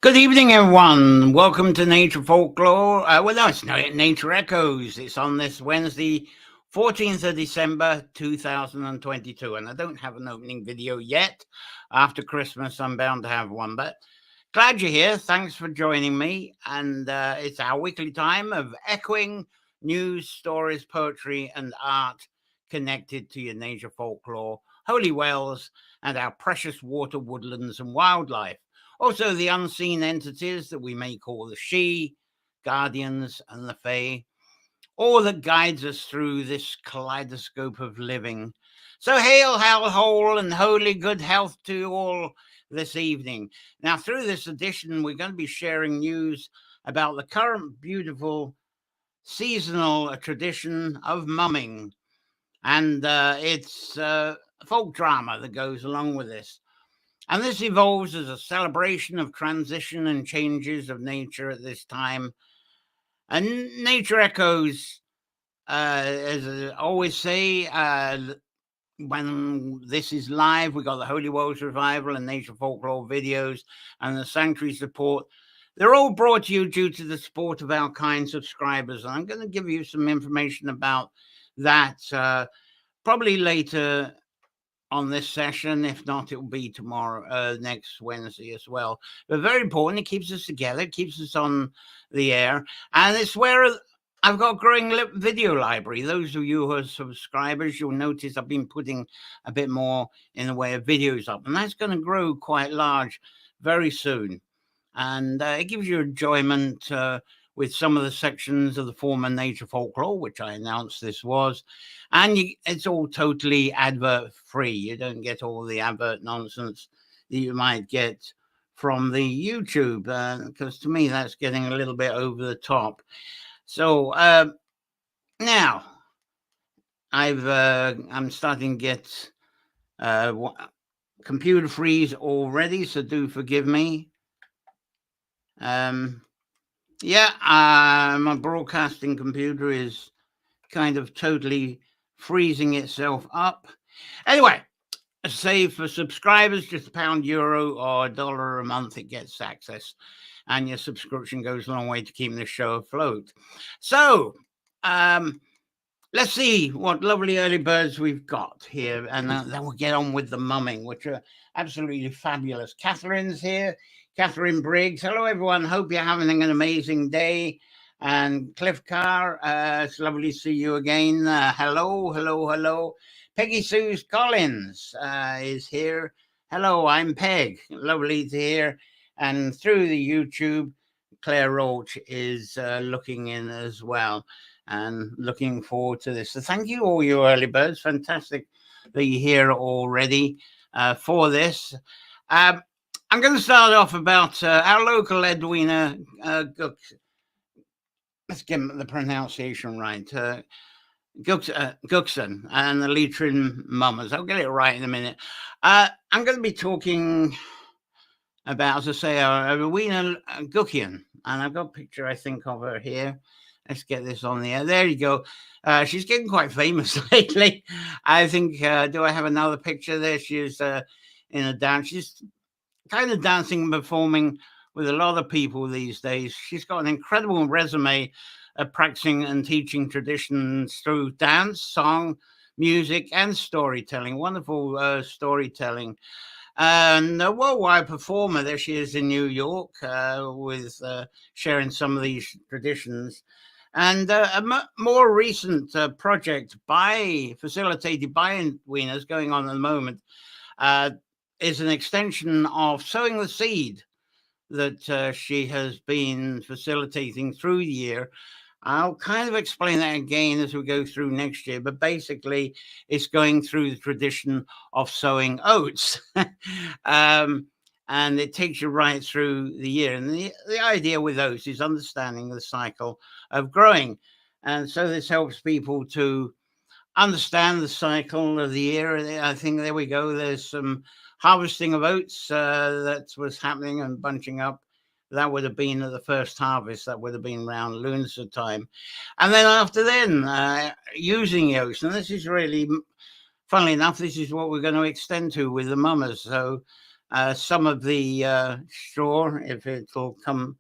Good evening, everyone. Welcome to Nature Folklore. No, it's not Nature Echoes. It's on this Wednesday, 14th of December, 2022. And I don't have an opening video yet. After Christmas, I'm bound to have one. But glad you're here. Thanks for joining me. And it's our weekly time of echoing news, stories, poetry, and art connected to your nature folklore, holy wells, and our precious water, woodlands, and wildlife. Also, the unseen entities that we may call the She, guardians, and the Fae, all that guides us through this kaleidoscope of living. So hail, hail, whole, and holy good health to you all this evening. Now, through this edition, we're going to be sharing news about the current beautiful seasonal tradition of mumming. And it's folk drama that goes along with this. And this evolves as a celebration of transition and changes of nature at this time. And Nature Echoes, as I always say, when this is live, we got the Holy Wells Revival and Nature Folklore videos and the Sanctuary support. They're all brought to you due to the support of our kind subscribers. And I'm going to give you some information about that probably later on this session. If not, it will be tomorrow, next Wednesday as well. But very important, it keeps us together, it keeps us on the air. And it's where I've got a growing video library. Those of you who are subscribers, you'll notice I've been putting a bit more in the way of videos up. And that's going to grow quite large very soon. And it gives you enjoyment with some of the sections of the former Nature Folklore, which I announced this was. And it's all totally advert free. You don't get all the advert nonsense that you might get from the YouTube, because to me, that's getting a little bit over the top. So now I'm starting to get computer freeze already, so do forgive me. My broadcasting computer is kind of totally freezing itself up. Anyway, say for subscribers, just £1, euro, or $1 a month, it gets access. And your subscription goes a long way to keeping the show afloat. So, let's see what lovely early birds we've got here. And then we'll get on with the mumming, which are absolutely fabulous. Catherine's here. Catherine Briggs. Hello, everyone. Hope you're having an amazing day. And Cliff Carr, it's lovely to see you again. Hello. Peggy Sue Collins is here. Hello, I'm Peg. Lovely to hear. And through the YouTube, Claire Roach is looking in as well and looking forward to this. So thank you, all you early birds. Fantastic that you're here already for this. I'm going to start off about our local Edwina Guckian. Let's get the pronunciation right. Guckian and the Leitrim mummers. I'll get it right in a minute. I'm going to be talking about, as I say, Edwina Guckian. And I've got a picture, I think, of her here. Let's get this on the air. There you go. She's getting quite famous lately. I think, do I have another picture there? She's in a dance. She's kind of dancing and performing with a lot of people these days. She's got an incredible resume of practicing and teaching traditions through dance, song, music, and storytelling. Wonderful storytelling. And a worldwide performer. There she is in New York with sharing some of these traditions. And a more recent project facilitated by Edwina is going on at the moment. Is an extension of Sowing the Seed that she has been facilitating through the year. I'll kind of explain that again as we go through next year, but basically it's going through the tradition of sowing oats. And it takes you right through the year. And the idea with oats is understanding the cycle of growing. And so this helps people to understand the cycle of the year. I think there we go. There's some harvesting of oats that was happening and bunching up. That would have been at the first harvest. That would have been around Lunar time. And then after then, using the oats. And this is really, funnily enough, this is what we're going to extend to with the mummers. So some of the straw, if it'll come.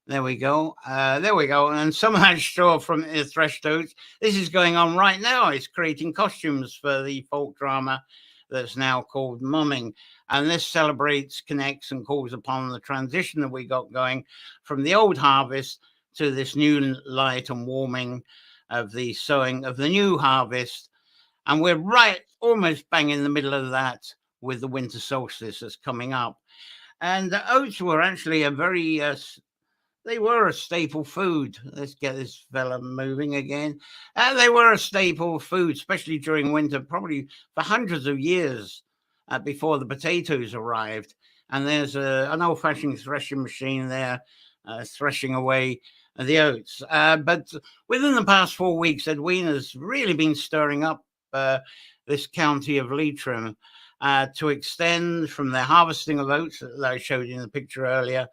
There we go. There we go. And some of that straw from the threshed oats. This is going on right now. It's creating costumes for the folk drama that's now called Mumming. And this celebrates, connects, and calls upon the transition that we got going from the old harvest to this new light and warming of the sowing of the new harvest. And we're right almost bang in the middle of that with the winter solstice that's coming up. And the oats were actually a very they were a staple food. Let's get this fella moving again. They were a staple food, especially during winter, probably for hundreds of years before the potatoes arrived. And there's an old-fashioned threshing machine there threshing away the oats. But within the past 4 weeks, Edwina's really been stirring up this county of Leitrim to extend from their harvesting of oats that I showed you in the picture earlier,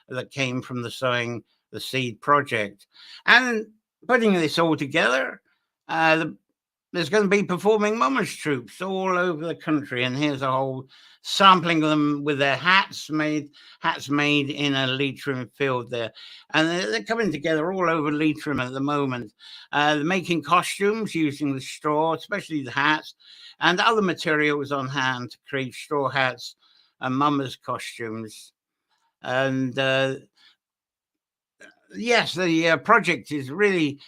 that came from the Sowing the Seed project. And putting this all together, there's going to be performing mummers troops all over the country. And here's a whole sampling of them with their hats made in a Leitrim field there. And they're coming together all over Leitrim at the moment. They're making costumes using the straw, especially the hats, and other materials on hand to create straw hats and mummers costumes. And yes, the project is really,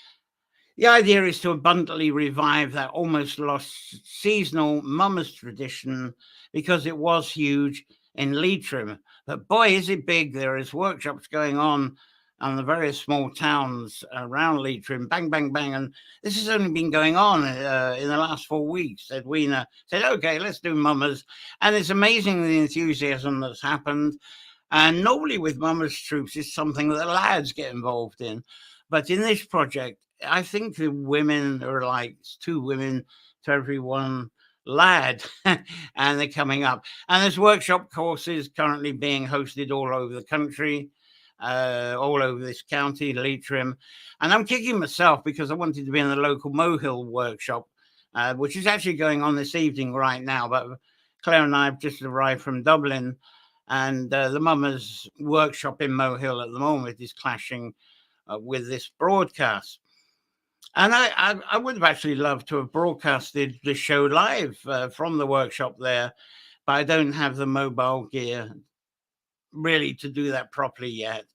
the idea is to abundantly revive that almost lost seasonal mummers tradition, because it was huge in Leitrim. But boy, is it big. There is workshops going on the various small towns around Leitrim, bang, bang, bang. And this has only been going on in the last 4 weeks. Edwina said, okay, let's do mummers. And it's amazing the enthusiasm that's happened. And normally with mummers troops, it's something that lads get involved in. But in this project, I think the women are like 2 women to every 1 lad, and they're coming up. And there's workshop courses currently being hosted all over the country, all over this county, Leitrim. And I'm kicking myself because I wanted to be in the local Mohill workshop, which is actually going on this evening right now. But Claire and I have just arrived from Dublin, and the mummers workshop in Mohill at the moment is clashing with this broadcast. And I would have actually loved to have broadcasted the show live from the workshop there, but I don't have the mobile gear really to do that properly yet.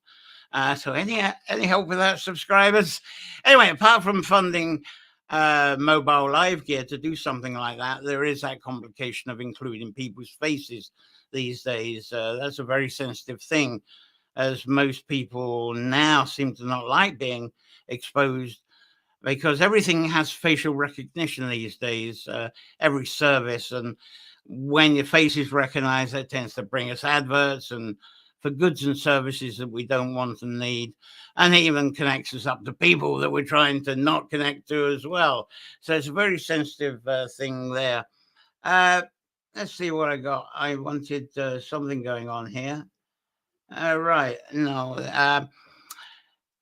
So any help with that, subscribers? Anyway, apart from funding mobile live gear to do something like that, there is that complication of including people's faces these days. That's a very sensitive thing, as most people now seem to not like being exposed, because everything has facial recognition these days, every service. And when your face is recognized, that tends to bring us adverts and for goods and services that we don't want and need, and it even connects us up to people that we're trying to not connect to as well. So it's a very sensitive thing there. Let's see what I got. I wanted something going on here. Right. No.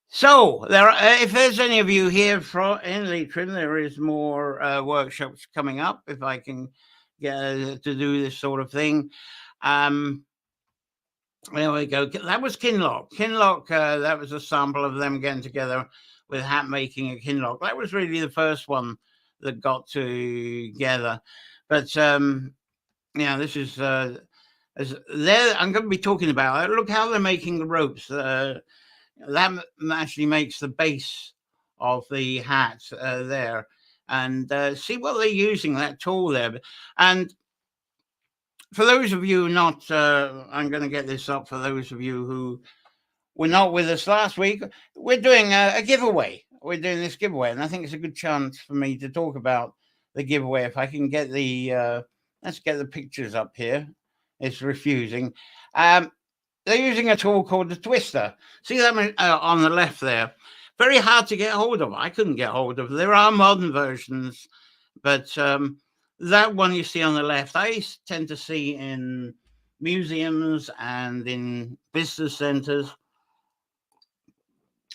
So there, if there's any of you here in Leitrim, there is more workshops coming up. If I can get to do this sort of thing, there we go. That was Kinloch. Kinloch. That was a sample of them getting together with hat making at Kinloch. That was really the first one that got together. But this is there. I'm going to be talking about it. Look how they're making the ropes. That actually makes the base of the hat there, and see what they're using, that tool there. And for those of you not, I'm going to get this up for those of you who were not with us last week. We're doing a giveaway. We're doing this giveaway, and I think it's a good chance for me to talk about the giveaway. If I can get the, let's get the pictures up here. It's refusing. They're using a tool called the twister. See that on the left there? Very hard to get hold of. I couldn't get hold of. There are modern versions, but that one you see on the left, I tend to see in museums and in business centers.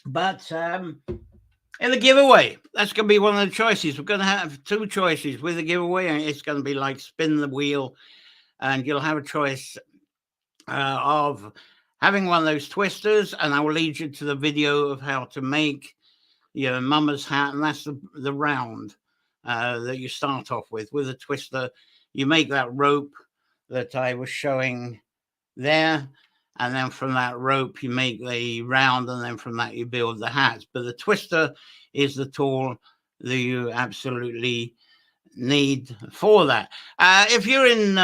But in the giveaway, that's going to be one of the choices. We're going to have 2 choices with the giveaway, and it's going to be like spin the wheel, and you'll have a choice of having one of those twisters, and I will lead you to the video of how to make your mama's hat, and that's the round that you start off with a twister. You make that rope that I was showing there, and then from that rope you make the round, and then from that you build the hats. But the twister is the tool that you absolutely need for that. If you're in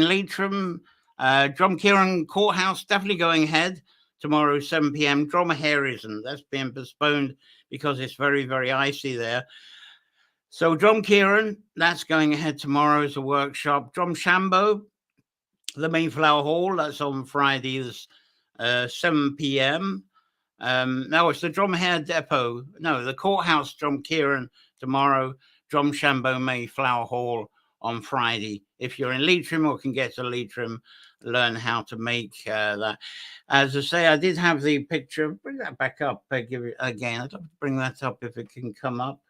Leitrim, Drumkieran Courthouse, definitely going ahead tomorrow, 7 p.m. Dromahair isn't. That's being postponed because it's very, very icy there. So Drumkieran, that's going ahead tomorrow as a workshop. Drumshambo, the Mayflower Hall, that's on Friday, 7 p.m. No, it's the Dromahair Depot. No, the Courthouse, Drumkieran tomorrow, Drumshambo Mayflower Hall on Friday. If you're in Leitrim or can get to Leitrim, learn how to make that. As I say, I did have the picture. Bring that back up. Give it again. I'd love to bring that up if it can come up.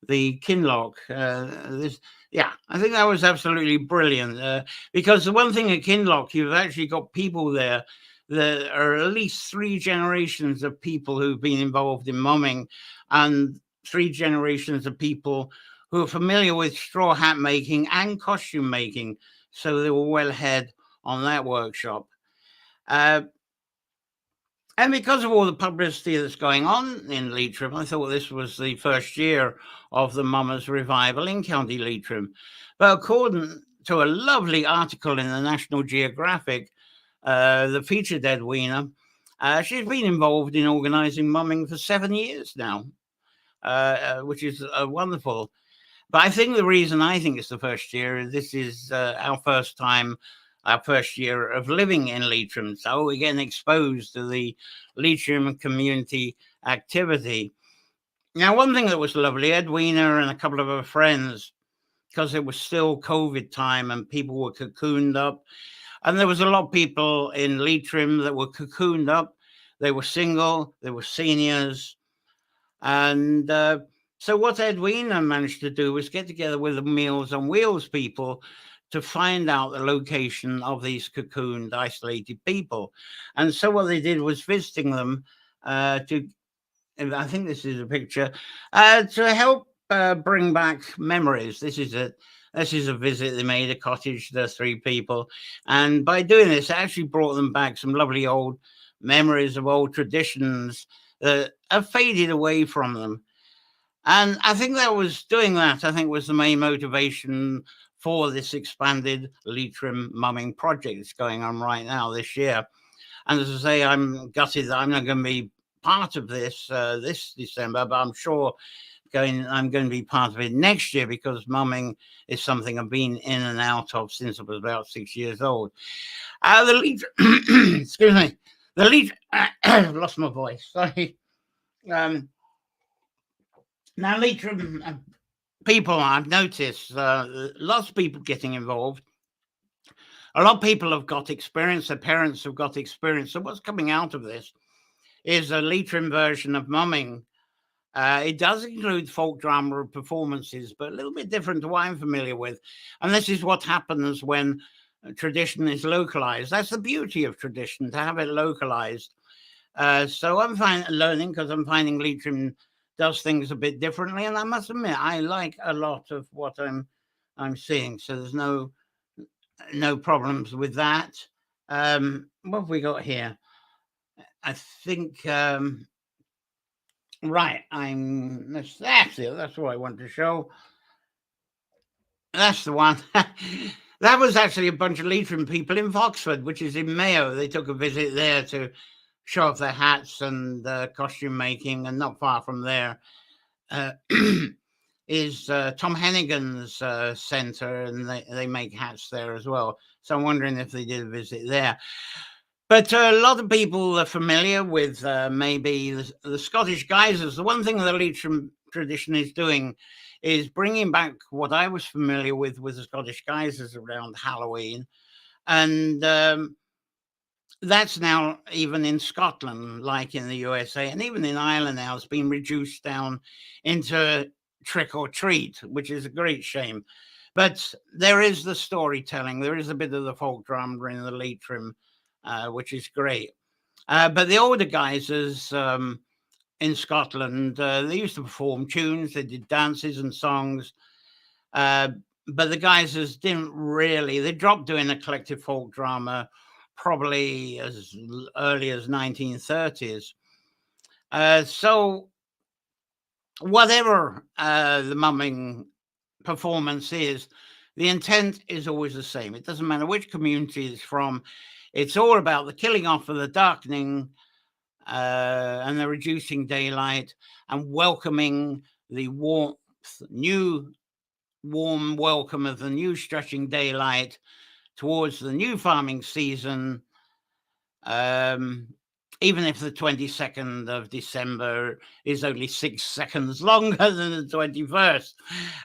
The Kinloch. I think that was absolutely brilliant because the one thing at Kinloch, you've actually got people there. There are at least 3 generations of people who've been involved in mumming, and 3 generations of people who are familiar with straw hat making and costume making. So they were well ahead on that workshop. And because of all the publicity that's going on in Leitrim, I thought this was the first year of the Mummers Revival in County Leitrim. But according to a lovely article in the National Geographic that featured Edwina, she's been involved in organising mumming for 7 years now, which is wonderful. But I think the reason I think it's the first year is this is our first year of living in Leitrim. So we're getting exposed to the Leitrim community activity. Now, one thing that was lovely, Edwina and a couple of her friends, because it was still COVID time and people were cocooned up. And there was a lot of people in Leitrim that were cocooned up. They were single, they were seniors. And so what Edwina managed to do was get together with the Meals on Wheels people to find out the location of these cocooned, isolated people. And so what they did was visiting them I think this is a picture, to help bring back memories. This is a visit they made, a cottage, the 3 people. And by doing this, it actually brought them back some lovely old memories of old traditions that have faded away from them. And I think was the main motivation for this expanded Leitrim mumming project that's going on right now this year. And as I say, I'm gutted that I'm not going to be part of this this December, but I'm sure I'm going to be part of it next year, because mumming is something I've been in and out of since I was about 6 years old. The Leitrim, excuse me, the Leitrim, I've lost my voice, sorry. Now, Leitrim people, I've noticed lots of people getting involved. A lot of people have got experience, their parents have got experience. So what's coming out of this is a Leitrim version of mumming. It does include folk drama performances, but a little bit different to what I'm familiar with. And this is what happens when tradition is localized. That's the beauty of tradition, to have it localized. So I'm learning, because I'm finding Leitrim does things a bit differently. And I must admit, I like a lot of what I'm seeing. So there's no problems with that. What have we got here? I think right. That's it. That's what I want to show. That's the one. That was actually a bunch of Leitrim people in Foxford, which is in Mayo. They took a visit there to show off their hats and costume making, and not far from there is Tom Hennigan's centre, and they make hats there as well. So I'm wondering if they did a visit there. But a lot of people are familiar with maybe the Scottish guisers. The one thing the Leitrim tradition is doing is bringing back what I was familiar with the Scottish guisers around Halloween. And that's now, even in Scotland, like in the USA, and even in Ireland now, it's been reduced down into trick or treat, which is a great shame. But there is the storytelling. There is a bit of the folk drama in the Leitrim, which is great. But the older geysers in Scotland, they used to perform tunes. They did dances and songs. But the geysers didn't really. They dropped doing a collective folk drama probably as early as 1930s. So whatever the mumming performance is, the intent is always the same. It doesn't matter which community it's from. It's all about the killing off of the darkening and the reducing daylight and welcoming the new warm welcome of the new stretching daylight towards the new farming season. Even if the 22nd of December is only 6 seconds longer than the 21st.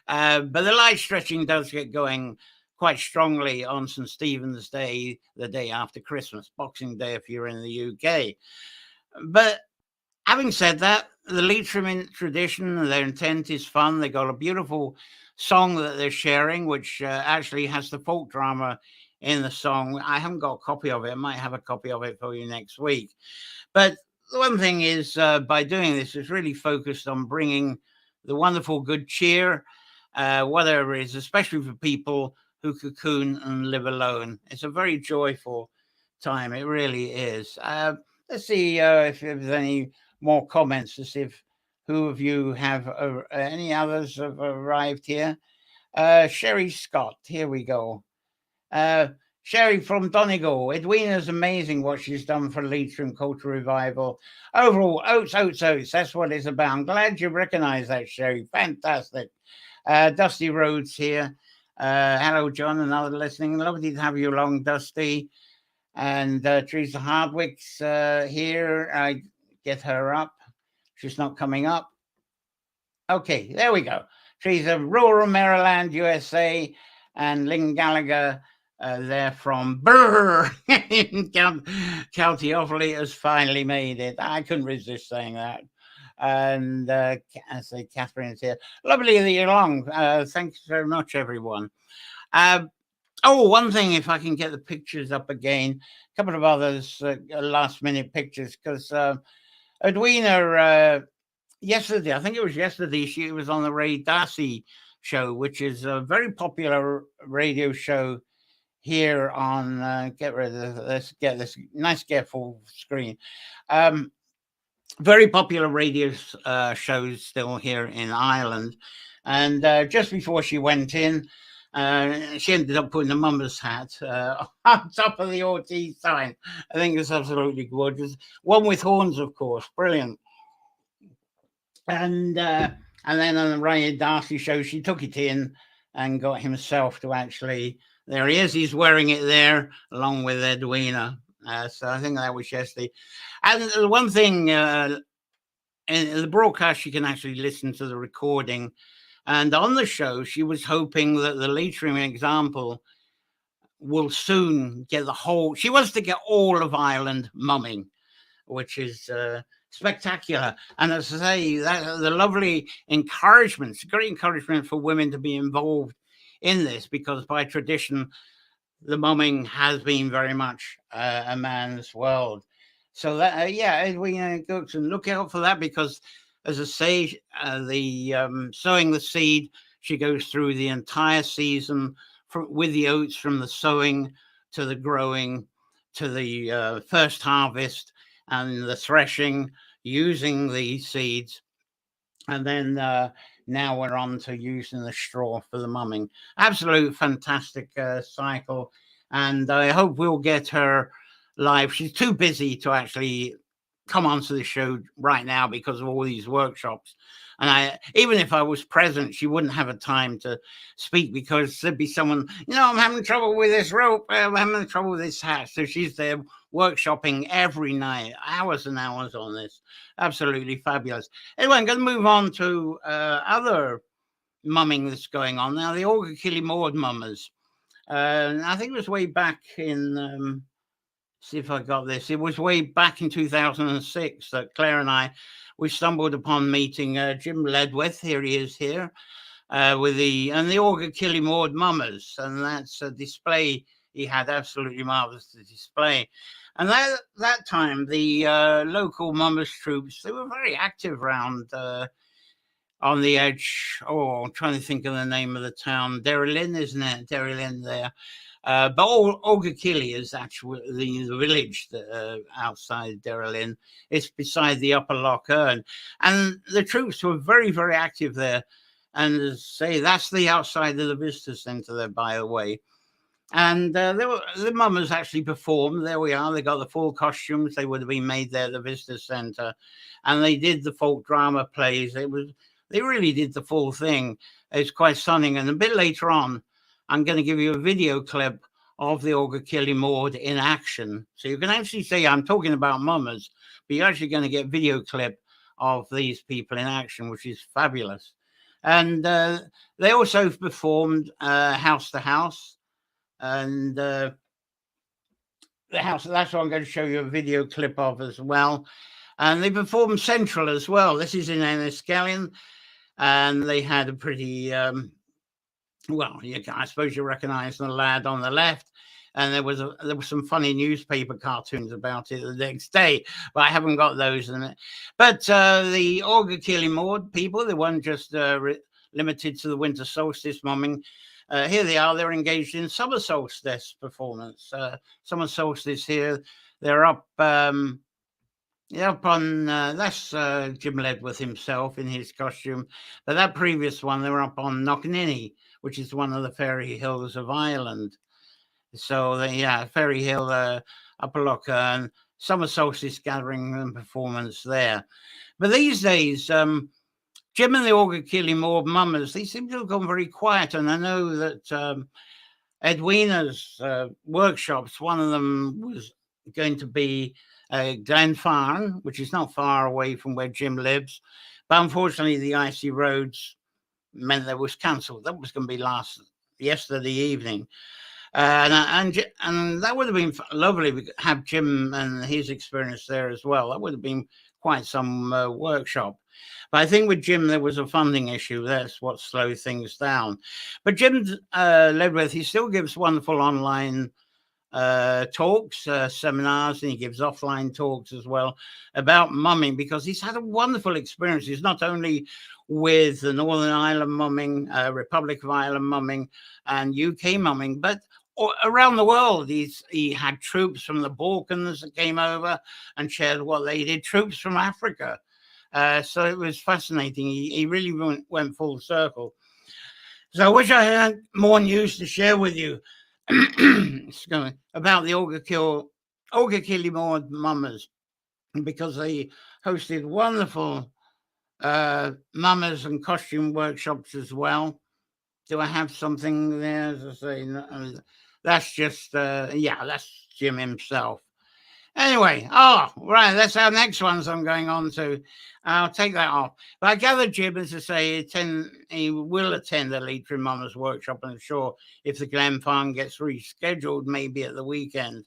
But the light stretching does get going quite strongly on St. Stephen's Day, the day after Christmas, Boxing Day if you're in the UK. But having said that, the Leitrim tradition, their intent is fun. They got a beautiful song that they're sharing, which actually has the folk drama in the song. I haven't got a copy of it. I might have a copy of it for you next week. But the one thing is, by doing this, it's really focused on bringing the wonderful good cheer, whatever it is, especially for people who cocoon and live alone. It's a very joyful time. It really is. Let's see if there's any more comments to see if who of you have any others have arrived here. Sherry Scott, here we go. Sherry from Donegal. Edwina's amazing what she's done for Leitrim Culture Revival. Overall, oats. That's what it's about. I'm glad you recognise that, Sherry. Fantastic. Dusty Rhodes here. Hello, John, another listening. Lovely to have you along, Dusty. And Teresa Hardwick's here. I get her up. She's not coming up. Okay, there we go. Teresa, rural Maryland, USA. And Lynn Gallagher, they're from Burr in County Offaly, has finally made it. I couldn't resist saying that. And I say Catherine's here. Lovely that you're along. Thanks very much, everyone. One thing, if I can get the pictures up again, a couple of others, last-minute pictures, because Edwina, yesterday, I think it was yesterday, she was on the Ray Darcy show, which is a very popular radio show here on, let's get this, nice get full screen. Very popular radio shows still here in Ireland. And just before she went in, she ended up putting a mummer's hat on top of the OT sign. I think it's absolutely gorgeous. One with horns, of course. Brilliant. And then on the Ray Darcy show, she took it in and got himself to actually, there he is, he's wearing it there along with Edwina. So I think that was yesterday. And the one thing, in the broadcast, you can actually listen to the recording. And on the show, she was hoping that the Leitrim example will soon get she wants to get all of Ireland mumming, which is spectacular. And as I say, that the lovely encouragement, it's a great encouragement for women to be involved in this, because by tradition, the mumming has been very much a man's world. So that, Edwina Guckian, look out for that, because as I say, the Sowing the Seed, she goes through the entire season with the oats, from the sowing to the growing to the first harvest and the threshing, using the seeds. And then now we're on to using the straw for the mumming. Absolute fantastic cycle. And I hope we'll get her live. She's too busy to actually come onto the show right now because of all these workshops. And even if I was present, she wouldn't have a time to speak, because there'd be someone, I'm having trouble with this rope, I'm having trouble with this hat. So she's there workshopping every night, hours and hours on this. Absolutely fabulous. Anyway, I'm going to move on to other mumming that's going on now. The Orgachilly Maud mummers. I think it was way back in... see if I got this. It was way back in 2006 that Claire and we stumbled upon meeting Jim Ledwith. Here he is here. with the Orga Maud mummers, and that's a display he had, absolutely marvelous display. And that time, the local mummers troops, they were very active around on the edge. Oh, I'm trying to think of the name of the town. Derrylin, isn't it? Derrylin there. But Orga is actually the village that, outside Derrylin. It's beside the Upper Loch Earn. And the troops were very, very active there. And say that's the outside of the visitor centre there, by the way. And the mummers actually performed. There we are. They got the full costumes. They would have been made there at the visitor centre, and they did the folk drama plays. They really did the full thing. It's quite stunning. And a bit later on, I'm going to give you a video clip of the Orga Maud in action, so you can actually see I'm talking about mummers, but you're actually going to get video clip of these people in action, which is fabulous. And they also performed house to house. And the house, that's what I'm going to show you a video clip of as well. And they performed Central as well. This is in Enniskillen, and they had a pretty, well, I suppose you recognise the lad on the left. And there was some funny newspaper cartoons about it the next day, but I haven't got those in it. But the Orga Maud people, they weren't just limited to the winter solstice mumming. Here they are. They're engaged in summer solstice performance. Summer solstice here. They're up. On. That's Jim Ledworth himself in his costume. But that previous one, they were up on Knockninny, which is one of the fairy hills of Ireland. So Fairy Hill, Upper Loch Earn, summer solstice gathering and performance there. But these days, Jim and the Orga Maud mummers, they seem to have gone very quiet. And I know that Edwina's workshops, one of them was going to be Glenfarne, which is not far away from where Jim lives. But unfortunately, the icy roads meant that was cancelled. That was going to be yesterday evening. And that would have been lovely to have Jim and his experience there as well. That would have been quite some workshop. But I think with Jim, there was a funding issue. That's what slowed things down. But Jim Ledworth, he still gives wonderful online talks, seminars, and he gives offline talks as well about mumming, because he's had a wonderful experience. He's not only with the Northern Ireland mumming, Republic of Ireland mumming, and UK mumming, but around the world. He had troops from the Balkans that came over and shared what they did, troops from Africa. So it was fascinating. He really went full circle. So I wish I had more news to share with you about the Orga Maud mummers, because they hosted wonderful mummers and costume workshops as well. Do I have something there? As I say, no, that's just that's Jim himself. Anyway, right, that's our next ones I'm going on to. I'll take that off. But I gather Jim, as I say, he will attend the Leitrim Mummers Workshop, and I'm sure if the Glenfarne gets rescheduled, maybe at the weekend.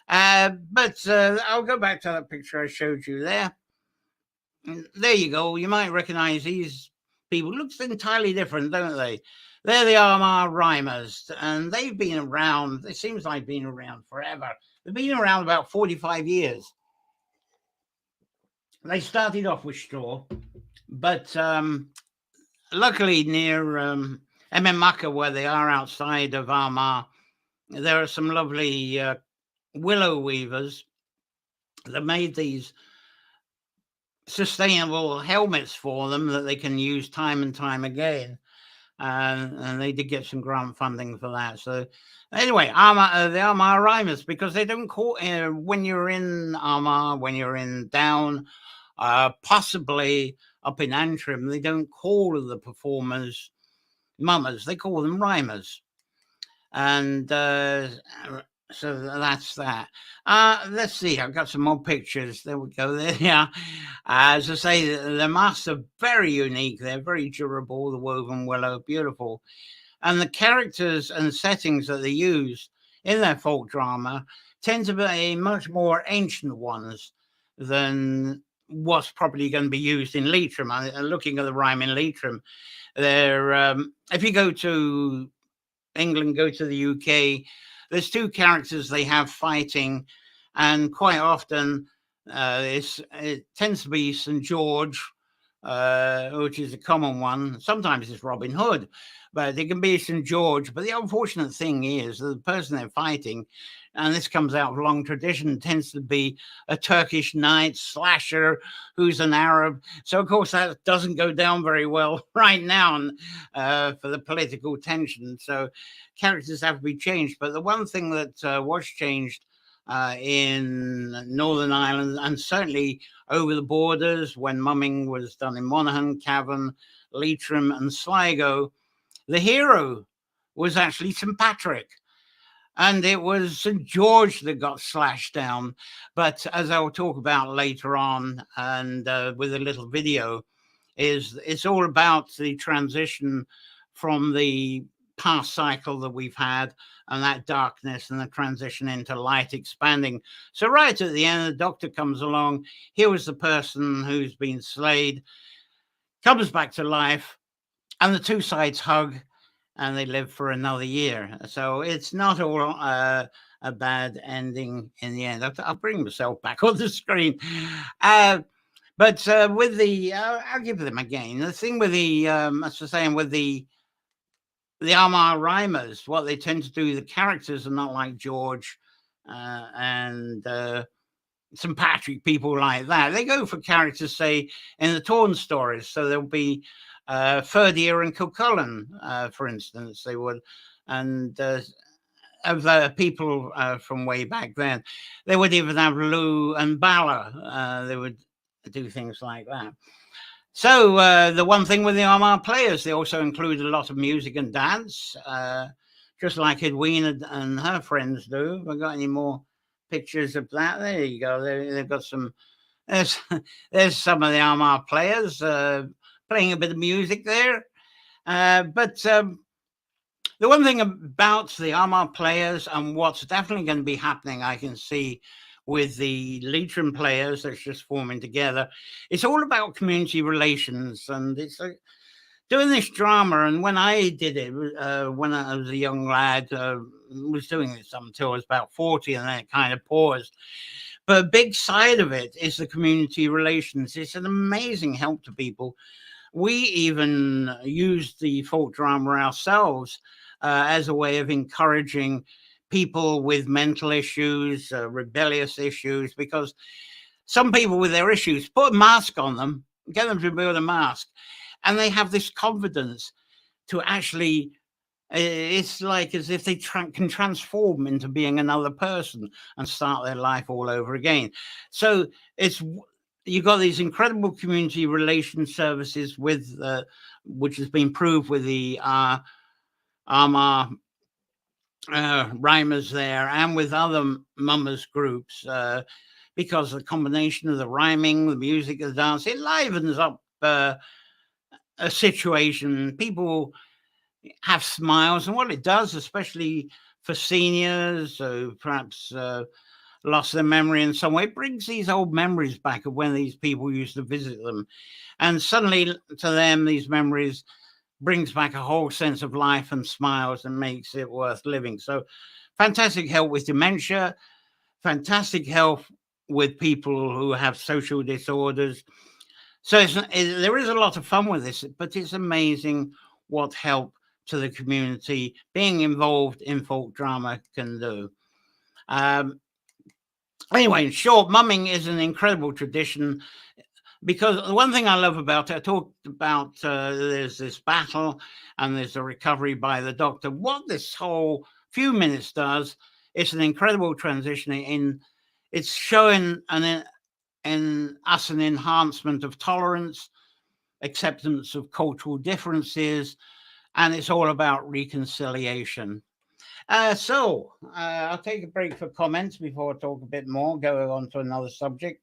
But I'll go back to that picture I showed you there. There you go. You might recognise these people. Looks entirely different, don't they? They're the Armagh Rhymers, and they've been around. It seems like been around forever. They've been around about 45 years. They started off with straw, but luckily near Emmemaka, where they are outside of Armagh, there are some lovely willow weavers that made these sustainable helmets for them that they can use time and time again. And they did get some grant funding for that. So anyway, the Armagh Rhymers, because they don't call when you're in Armagh, when you're in Down, possibly up in Antrim, they don't call the performers mummers, they call them rhymers. And so that's that. Let's see. I've got some more pictures. There we go. There, yeah. As I say, the masks are very unique. They're very durable. The woven willow, beautiful, and the characters and settings that they use in their folk drama tend to be much more ancient ones than what's probably going to be used in Leitrim. Looking at the rhyme in Leitrim, there, if you go to England, go to the UK, there's two characters they have fighting, and quite often it tends to be St. George, which is a common one. Sometimes it's Robin Hood, but it can be St. George. But the unfortunate thing is that the person they're fighting, and this comes out of long tradition, tends to be a Turkish knight slasher who's an Arab. So, of course, that doesn't go down very well right now for the political tension. So characters have to be changed. But the one thing that was changed in Northern Ireland, and certainly over the borders when mumming was done in Monaghan, Cavan, Leitrim and Sligo, the hero was actually St. Patrick. And it was St. George that got slashed down. But as I'll talk about later on, and with a little video, it's all about the transition from the past cycle that we've had and that darkness and the transition into light expanding. So right at the end, the doctor comes along. Here was the person who's been slayed, comes back to life, and the two sides hug and they live for another year. So it's not all a bad ending in the end. I'll bring myself back on the screen. But with the, I'll give them again. The thing with the, as I was saying, with the Armagh rhymers, what they tend to do, the characters are not like George and St. Patrick, people like that. They go for characters, say, in the Torn stories. So there'll be Ferdier and Cuchulainn, for instance, they would. And of the people from way back then, they would even have Lou and Bala. They would do things like that. So the one thing with the Armagh players, they also include a lot of music and dance, just like Edwina and her friends do. Have I got any more pictures of that? There you go. They've got some. There's some of the Armagh players playing a bit of music there. But the one thing about the Armagh players and what's definitely going to be happening, I can see, with the Leitrim players that's just forming together, it's all about community relations. And it's like doing this drama. And when I did it, when I was a young lad, was doing this until I was about 40, and then it kind of paused. But a big side of it is the community relations. It's an amazing help to people. We even used the folk drama ourselves as a way of encouraging people with mental issues, rebellious issues, because some people with their issues, put a mask on them, get them to build a mask, and they have this confidence to actually, it's like as if they can transform into being another person and start their life all over again. So you've got these incredible community relation services with, which has been proved with the Armagh rhymers there, and with other mummers groups, because the combination of the rhyming, the music, the dance, it livens up a situation. People have smiles, and what it does, especially for seniors who perhaps lost their memory in some way, it brings these old memories back of when these people used to visit them, and suddenly to them these memories brings back a whole sense of life and smiles and makes it worth living. So fantastic help with dementia, fantastic help with people who have social disorders. So there is a lot of fun with this, but it's amazing what help to the community being involved in folk drama can do. Anyway, in short, mumming is an incredible tradition, because the one thing I love about it, I talked about there's this battle and there's a recovery by the doctor. What this whole few minutes does, it's an incredible transition. It's showing in us an enhancement of tolerance, acceptance of cultural differences, and it's all about reconciliation. So I'll take a break for comments before I talk a bit more, go on to another subject.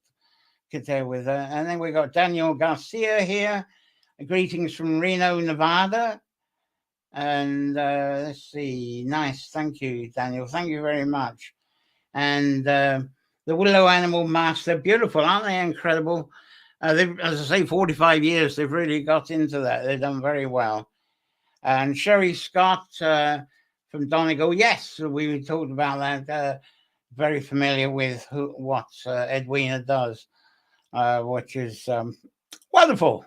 There with and then we got Daniel Garcia here. Greetings from Reno, Nevada. And let's see, nice, thank you, Daniel, thank you very much. And the willow animal masks, they're beautiful, aren't they? Incredible. As I say, 45 years, they've really got into that. They've done very well. And Sherry Scott from Donegal, yes, we talked about that. Very familiar with what Edwina does, which is wonderful.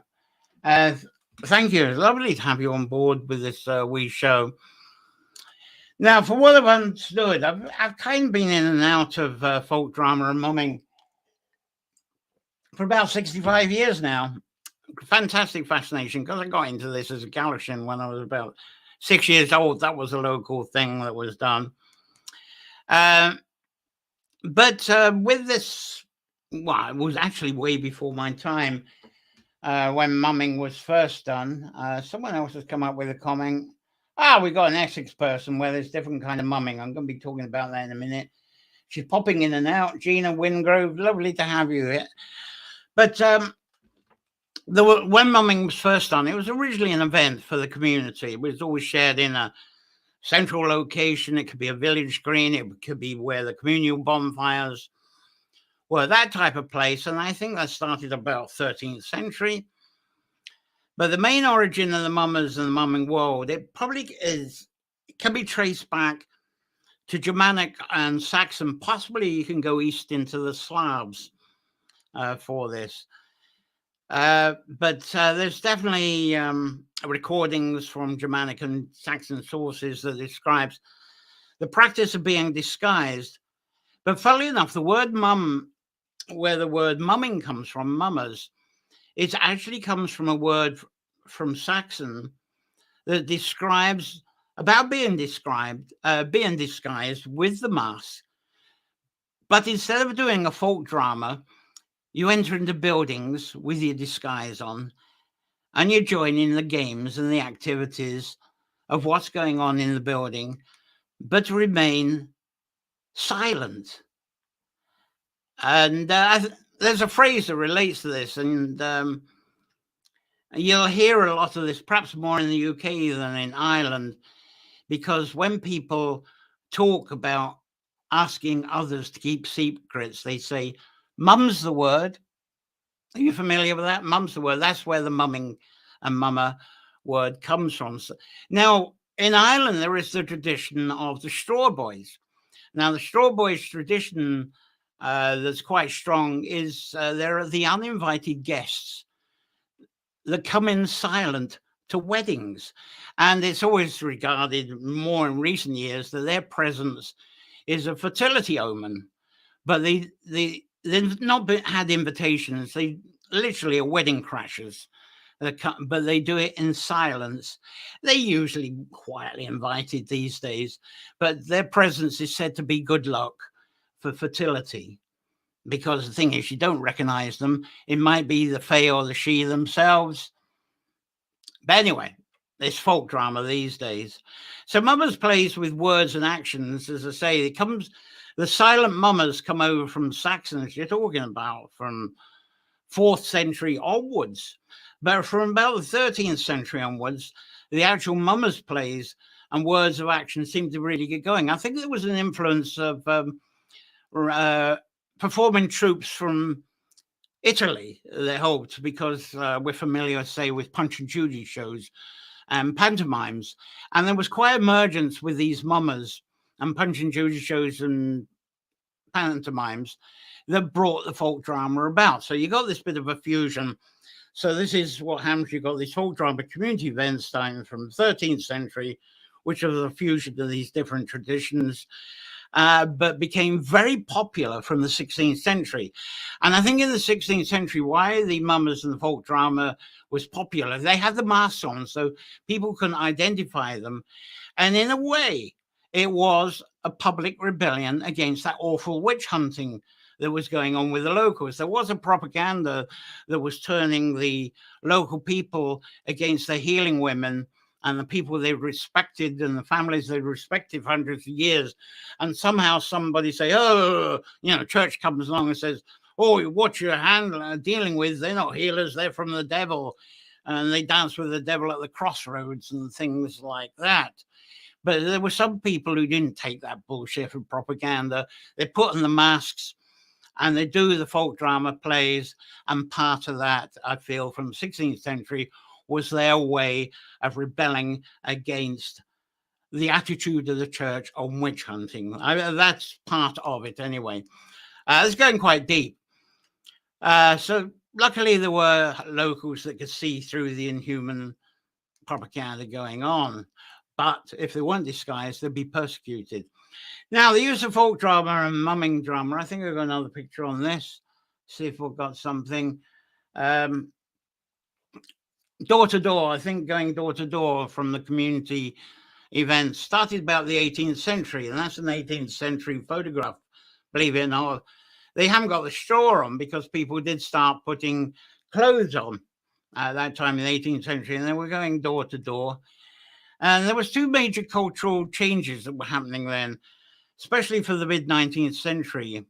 Thank you. It's lovely to have you on board with this wee show. Now, for what I've understood, I've kind of been in and out of folk drama and mumming for about 65 years now. Fantastic fascination, because I got into this as a Gaelican when I was about 6 years old. That was a local thing that was done. But with this, well, it was actually way before my time when mumming was first done. Someone else has come up with a comment. We got an Essex person where there's different kind of mumming. I'm going to be talking about that in a minute. She's popping in and out. Gina Wingrove, lovely to have you here. But when mumming was first done, it was originally an event for the community. It was always shared in a central location. It could be a village green. It could be where the communal bonfires were, that type of place. And I think that started about 13th century. But the main origin of the mummers and the mumming world, it can be traced back to Germanic and Saxon. Possibly you can go east into the Slavs for this. But there's definitely recordings from Germanic and Saxon sources that describes the practice of being disguised. But funnily enough, the word mum, where the word mumming comes from, mummers, it actually comes from a word from Saxon that describes about being disguised with the mask. But instead of doing a folk drama, you enter into buildings with your disguise on, and you join in the games and the activities of what's going on in the building, but remain silent. And there's a phrase that relates to this, and you'll hear a lot of this, perhaps more in the UK than in Ireland, because when people talk about asking others to keep secrets, they say, mum's the word. Are you familiar with that? Mum's the word. That's where the mumming and mummer word comes from. So, now, in Ireland, there is the tradition of the straw boys. Now, the straw boys tradition that's quite strong is there are the uninvited guests that come in silent to weddings. And it's always regarded more in recent years that their presence is a fertility omen. But they've not had invitations. They literally are wedding crashers, but they do it in silence. They usually quietly invited these days, but their presence is said to be good luck for fertility. Because the thing is, you don't recognize them. It might be the fae or the she themselves. But anyway, it's folk drama these days. So mummers plays with words and actions. As I say, the silent mummers come over from Saxons you're talking about, from 4th century onwards. But from about the 13th century onwards, the actual mummers plays and words of action seem to really get going. I think there was an influence of performing troops from Italy, they hoped, because we're familiar, say, with Punch and Judy shows and pantomimes. And there was quite emergence with these mummers and Punch and Judy shows and pantomimes that brought the folk drama about. So you got this bit of a fusion. So this is what happens. You've got these folk drama community events starting from the 13th century, which was a fusion of these different traditions, but became very popular from the 16th century. And I think in the 16th century, why the mummers and the folk drama was popular, they had the masks on so people couldn't identify them. And in a way, it was a public rebellion against that awful witch hunting that was going on with the locals. There was a propaganda that was turning the local people against the healing women and the people they respected and the families they respected for hundreds of years. And somehow somebody say, church comes along and says, oh, what you're dealing with, they're not healers, they're from the devil. And they dance with the devil at the crossroads and things like that. But there were some people who didn't take that bullshit and propaganda. They put on the masks and they do the folk drama plays. And part of that, I feel, from the 16th century was their way of rebelling against the attitude of the church on witch hunting. That's part of it anyway. It's going quite deep. So luckily there were locals that could see through the inhuman propaganda going on. But if they weren't disguised, they'd be persecuted. Now, the use of folk drama and mumming drama, I think I've got another picture on this. See if we've got something. Door to door, I think going door to door from the community events started about the 18th century, and that's an 18th century photograph, believe it or not. They haven't got the straw on because people did start putting clothes on at that time in the 18th century, and they were going door to door. And there was two major cultural changes that were happening then, especially for the mid-19th century.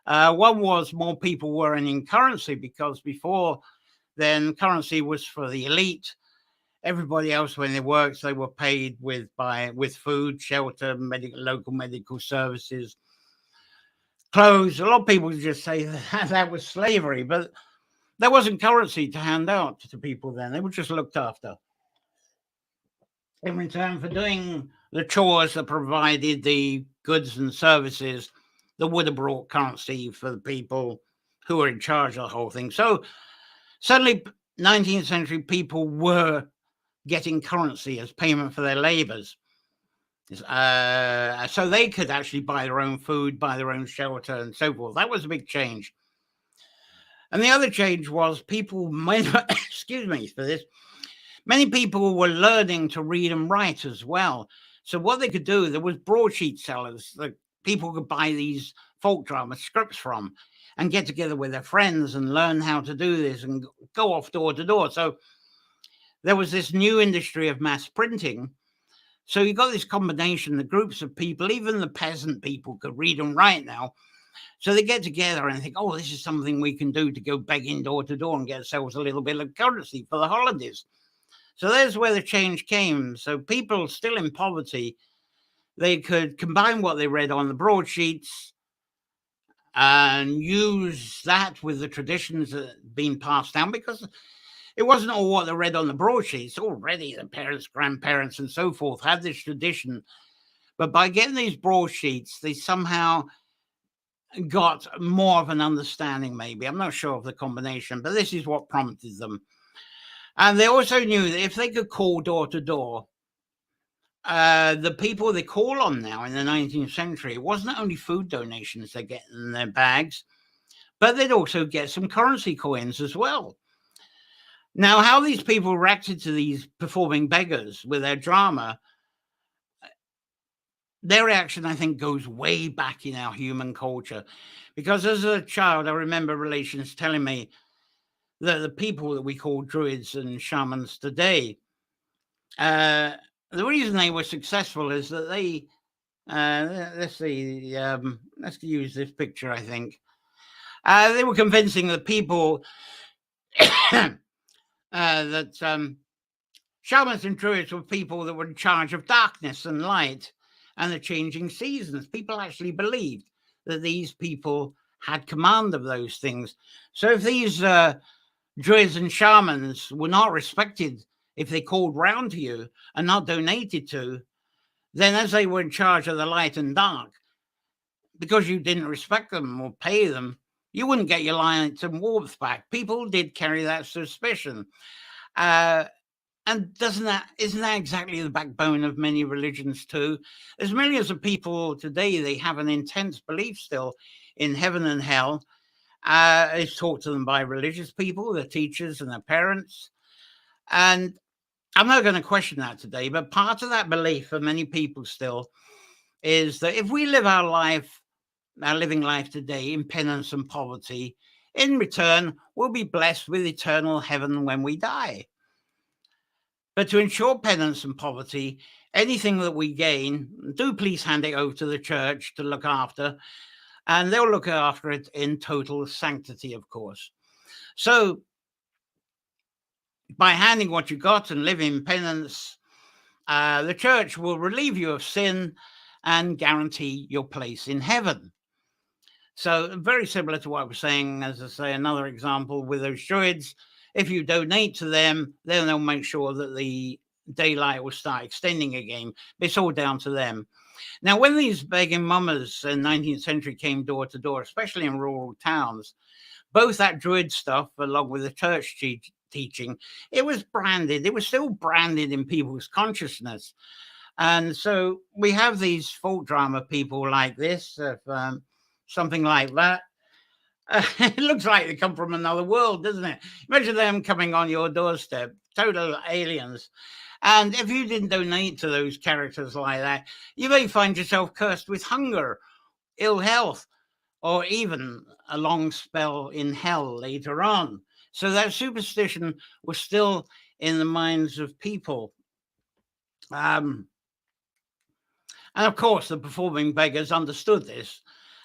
One was more people were earning currency, because before then currency was for the elite. Everybody else, when they worked, they were paid with food, shelter, local medical services, clothes. A lot of people just say that was slavery, but there wasn't currency to hand out to people then. They were just looked after in return for doing the chores that provided the goods and services that would have brought currency for the people who were in charge of the whole thing. So suddenly 19th century people were getting currency as payment for their labors. So they could actually buy their own food, buy their own shelter, and so forth. That was a big change. And the other change was people, excuse me for this, many people were learning to read and write as well. So what they could do, there was broadsheet sellers that people could buy these folk drama scripts from and get together with their friends and learn how to do this and go off door to door. So there was this new industry of mass printing. So you got this combination, the groups of people, even the peasant people could read and write now. So they get together and think, oh, this is something we can do to go begging door to door and get ourselves a little bit of currency for the holidays. So there's where the change came. So people still in poverty, they could combine what they read on the broadsheets and use that with the traditions that had been passed down, because it wasn't all what they read on the broadsheets. Already the parents, grandparents, and so forth had this tradition. But by getting these broadsheets, they somehow got more of an understanding, maybe. I'm not sure of the combination, but this is what prompted them. And they also knew that if they could call door to door, the people they call on now in the 19th century, it wasn't only food donations they get in their bags, but they'd also get some currency coins as well. Now, how these people reacted to these performing beggars with their drama, their reaction, I think, goes way back in our human culture. Because as a child, I remember relations telling me that the people that we call druids and shamans today, the reason they were successful is that they, let's see, let's use this picture, I think. They were convincing the people that shamans and druids were people that were in charge of darkness and light and the changing seasons. People actually believed that these people had command of those things. So if these druids and shamans were not respected, if they called round to you and not donated to, then as they were in charge of the light and dark, because you didn't respect them or pay them, you wouldn't get your light and warmth back. People did carry that suspicion. And isn't that exactly the backbone of many religions too? There's millions of people today, they have an intense belief still in heaven and hell. It's taught to them by religious people, their teachers and their parents. And I'm not going to question that today, but part of that belief for many people still is that if we live our living life today in penance and poverty, in return, we'll be blessed with eternal heaven when we die. But to ensure penance and poverty, anything that we gain, do please hand it over to the church to look after, and they'll look after it in total sanctity, of course. So by handing what you got and live in penance, the church will relieve you of sin and guarantee your place in heaven. So very similar to what I was saying, as I say, another example with those druids. If you donate to them, then they'll make sure that the daylight will start extending again. It's all down to them. Now, when these begging mummers in 19th century came door to door, especially in rural towns, both that druid stuff along with the church teaching, it was branded. It was still branded in people's consciousness. And so we have these folk drama people like this, something like that. It looks like they come from another world, doesn't it? Imagine them coming on your doorstep, total aliens. And if you didn't donate to those characters like that, you may find yourself cursed with hunger, ill health, or even a long spell in hell later on. So that superstition was still in the minds of people. And of course, the performing beggars understood this,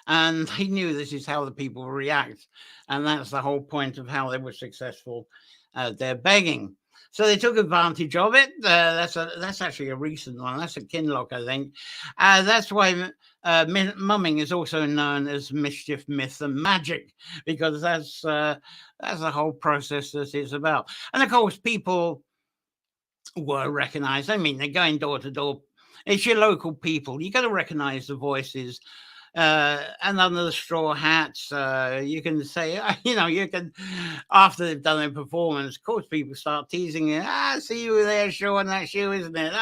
and they knew this is how the people react. And that's the whole point of how they were successful at their begging. So they took advantage of it. That's actually a recent one. That's a Kinloch, I think. That's why mumming is also known as mischief, myth, and magic, because that's the whole process that it's about. And of course, people were recognised. I mean, they're going door to door. It's your local people. You got to recognise the voices. And under the straw hats, you can say, you can, after they've done their performance, of course, people start teasing you. See you there showing that shoe, isn't it?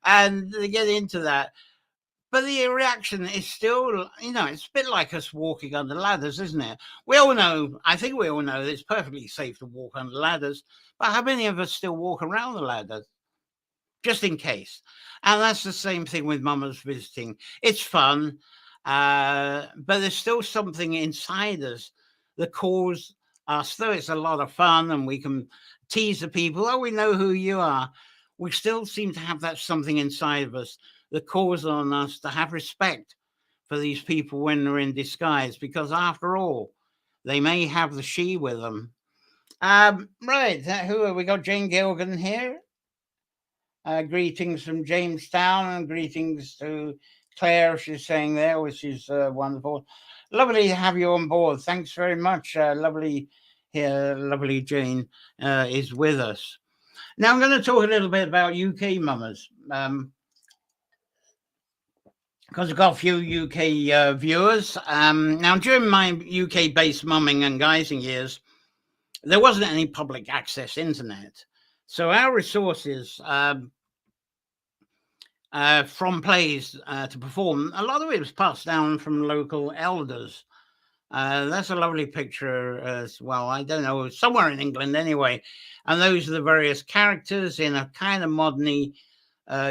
And they get into that. But the reaction is still, it's a bit like us walking under ladders, isn't it? I think we all know that it's perfectly safe to walk under ladders. But how many of us still walk around the ladders? Just in case. And that's the same thing with mummers visiting. It's fun, but there's still something inside us that calls us, though it's a lot of fun and we can tease the people, we know who you are. We still seem to have that something inside of us that calls on us to have respect for these people when they're in disguise, because after all, they may have the she with them. Right, who have we got? Jane Gilgan here. Greetings from Jamestown, and greetings to Claire, she's saying there, which is wonderful. Lovely to have you on board. Thanks very much. Lovely here, lovely Jane is with us. Now I'm going to talk a little bit about UK mummers, because I've got a few UK viewers. Now, during my UK-based mumming and guising years, there wasn't any public access internet. So our resources from plays to perform, a lot of it was passed down from local elders. That's a lovely picture as well. I don't know, somewhere in England anyway. And those are the various characters in a kind of modern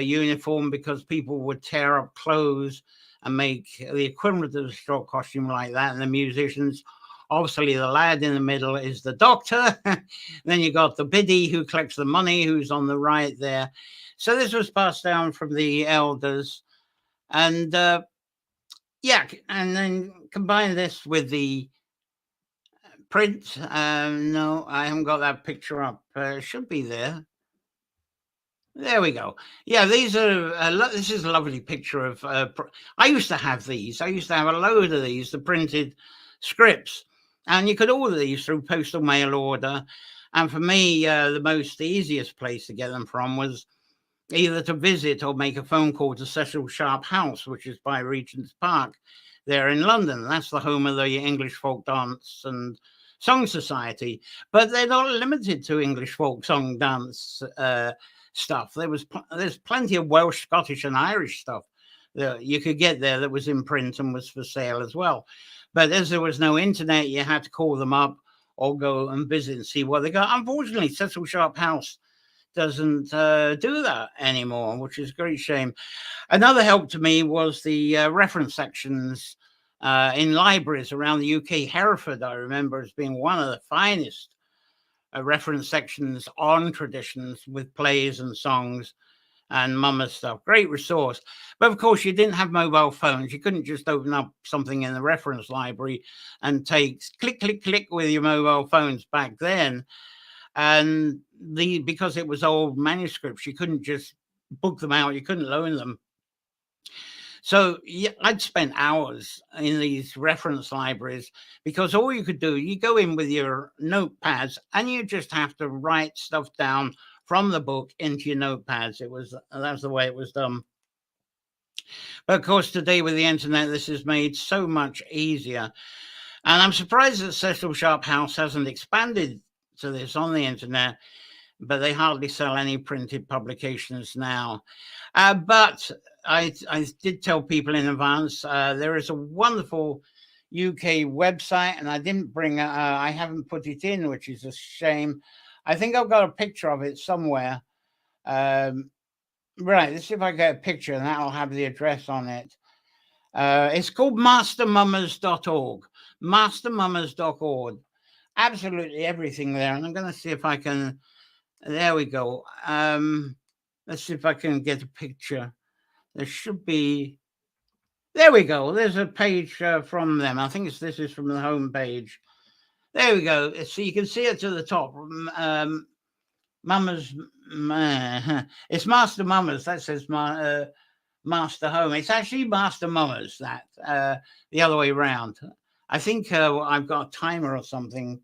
uniform, because people would tear up clothes and make the equivalent of a straw costume like that. And the musicians, obviously the lad in the middle is the doctor. Then you got the biddy who collects the money, who's on the right there. So this was passed down from the elders. And and then combine this with the print. No, I haven't got that picture up. It should be there. There we go. Yeah, these are. This is a lovely picture of. I used to have these. I used to have a load of these, the printed scripts, and you could order these through postal mail order. And for me, the easiest place to get them from was either to visit or make a phone call to Cecil Sharp House, which is by Regent's Park there in London. That's the home of the English Folk Dance and Song Society. But they're not limited to English folk song dance stuff. There's plenty of Welsh, Scottish, and Irish stuff that you could get there that was in print and was for sale as well. But as there was no internet, you had to call them up or go and visit and see what they got. Unfortunately, Cecil Sharp House doesn't do that anymore, which is a great shame. Another help to me was the reference sections in libraries around the UK. Hereford, I remember, as being one of the finest reference sections on traditions with plays and songs and mummer stuff. Great resource. But of course, you didn't have mobile phones. You couldn't just open up something in the reference library and take click, click, click with your mobile phones back then. And because it was old manuscripts, you couldn't just book them out. You couldn't loan them. So yeah, I'd spent hours in these reference libraries because all you could do, you go in with your notepads and you just have to write stuff down from the book into your notepads. That's the way it was done. But of course, today with the internet, this is made so much easier. And I'm surprised that Cecil Sharp House hasn't expanded to this on the internet, but they hardly sell any printed publications now. But I did tell people in advance there is a wonderful UK website, and I didn't bring I haven't put it in, which is a shame. I think I've got a picture of it somewhere. Right, let's see if I get a picture, and that'll have the address on it. It's called mastermummers.org. Mastermummers.org. Absolutely everything there. And I'm going to see if I can. There we go. Let's see if I can get a picture. There should be. There we go. There's a page from them. I think this is from the home page. There we go. So you can see it to the top. Mummers. It's Master Mummers. That says Master Home. It's actually Master Mummers. That the other way around. I think I've got a timer or something.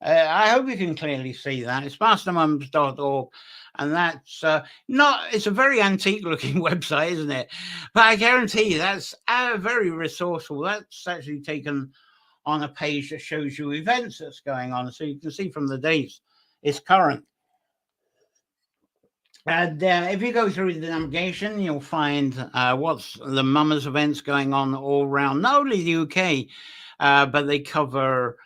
I hope you can clearly see that. It's mastermums.org. And that's it's a very antique looking website, isn't it? But I guarantee you that's very resourceful. That's actually taken on a page that shows you events that's going on. So you can see from the dates, it's current. And if you go through the navigation, you'll find what's the Mummers events going on all around, not only the UK, but they cover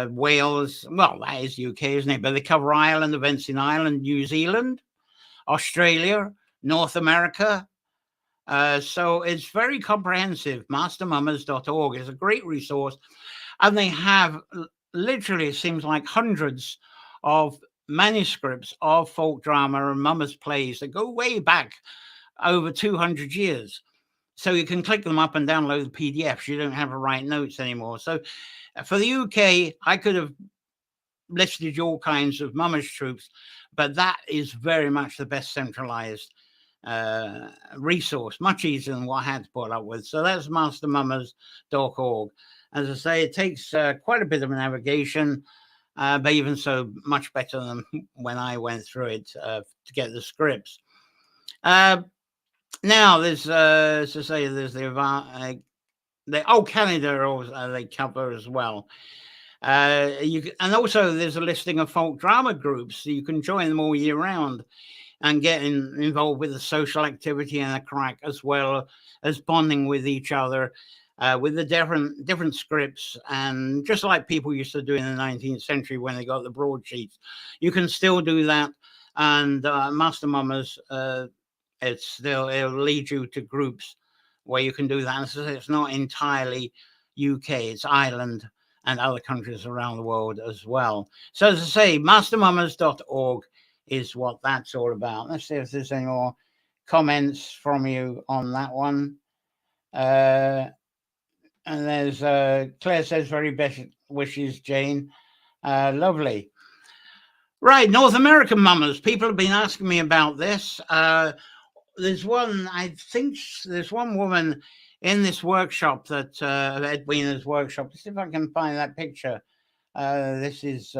Wales. Well, that is UK, isn't it? But they cover Ireland, events in Ireland, New Zealand, Australia, North America. So it's very comprehensive. Mastermummers.org is a great resource. And they have literally, it seems like hundreds of manuscripts of folk drama and mummers plays that go way back over 200 years. So you can click them up and download the PDFs. You don't have to write notes anymore. So for the UK, I could have listed all kinds of mummers troops, but that is very much the best centralized resource, much easier than what I had to put up with. So that's mastermummers.org. As I say, it takes quite a bit of navigation, but even so, much better than when I went through it to get the scripts. Now, there's, as I say, there's the Canada they cover as well. And also there's a listing of folk drama groups, so you can join them all year round and get involved with the social activity and the crack, as well as bonding with each other with the different scripts. And just like people used to do in the 19th century when they got the broadsheets, you can still do that. And Master Mummers, it'll lead you to groups where you can do that. And so it's not entirely UK, it's Ireland and other countries around the world as well. So as I say, mastermummers.org is what that's all about. Let's see if there's any more comments from you on that one. And there's Claire says, very best wishes, Jane. Lovely. Right, North American mummers. People have been asking me about this. There's one woman in this workshop that Edwina's workshop. Let's see if I can find that picture. This is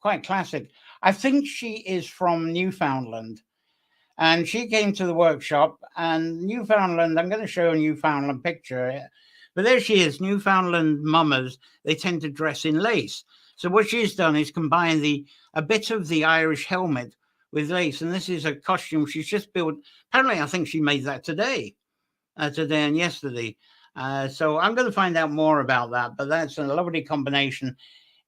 quite classic. I think she is from Newfoundland, and she came to the workshop. And Newfoundland, I'm going to show a Newfoundland picture, but there she is. Newfoundland mummers, they tend to dress in lace. So what she's done is combine a bit of the Irish helmet with lace, and this is a costume she's just built. Apparently, I think she made that today and yesterday. So I'm going to find out more about that, but that's a lovely combination,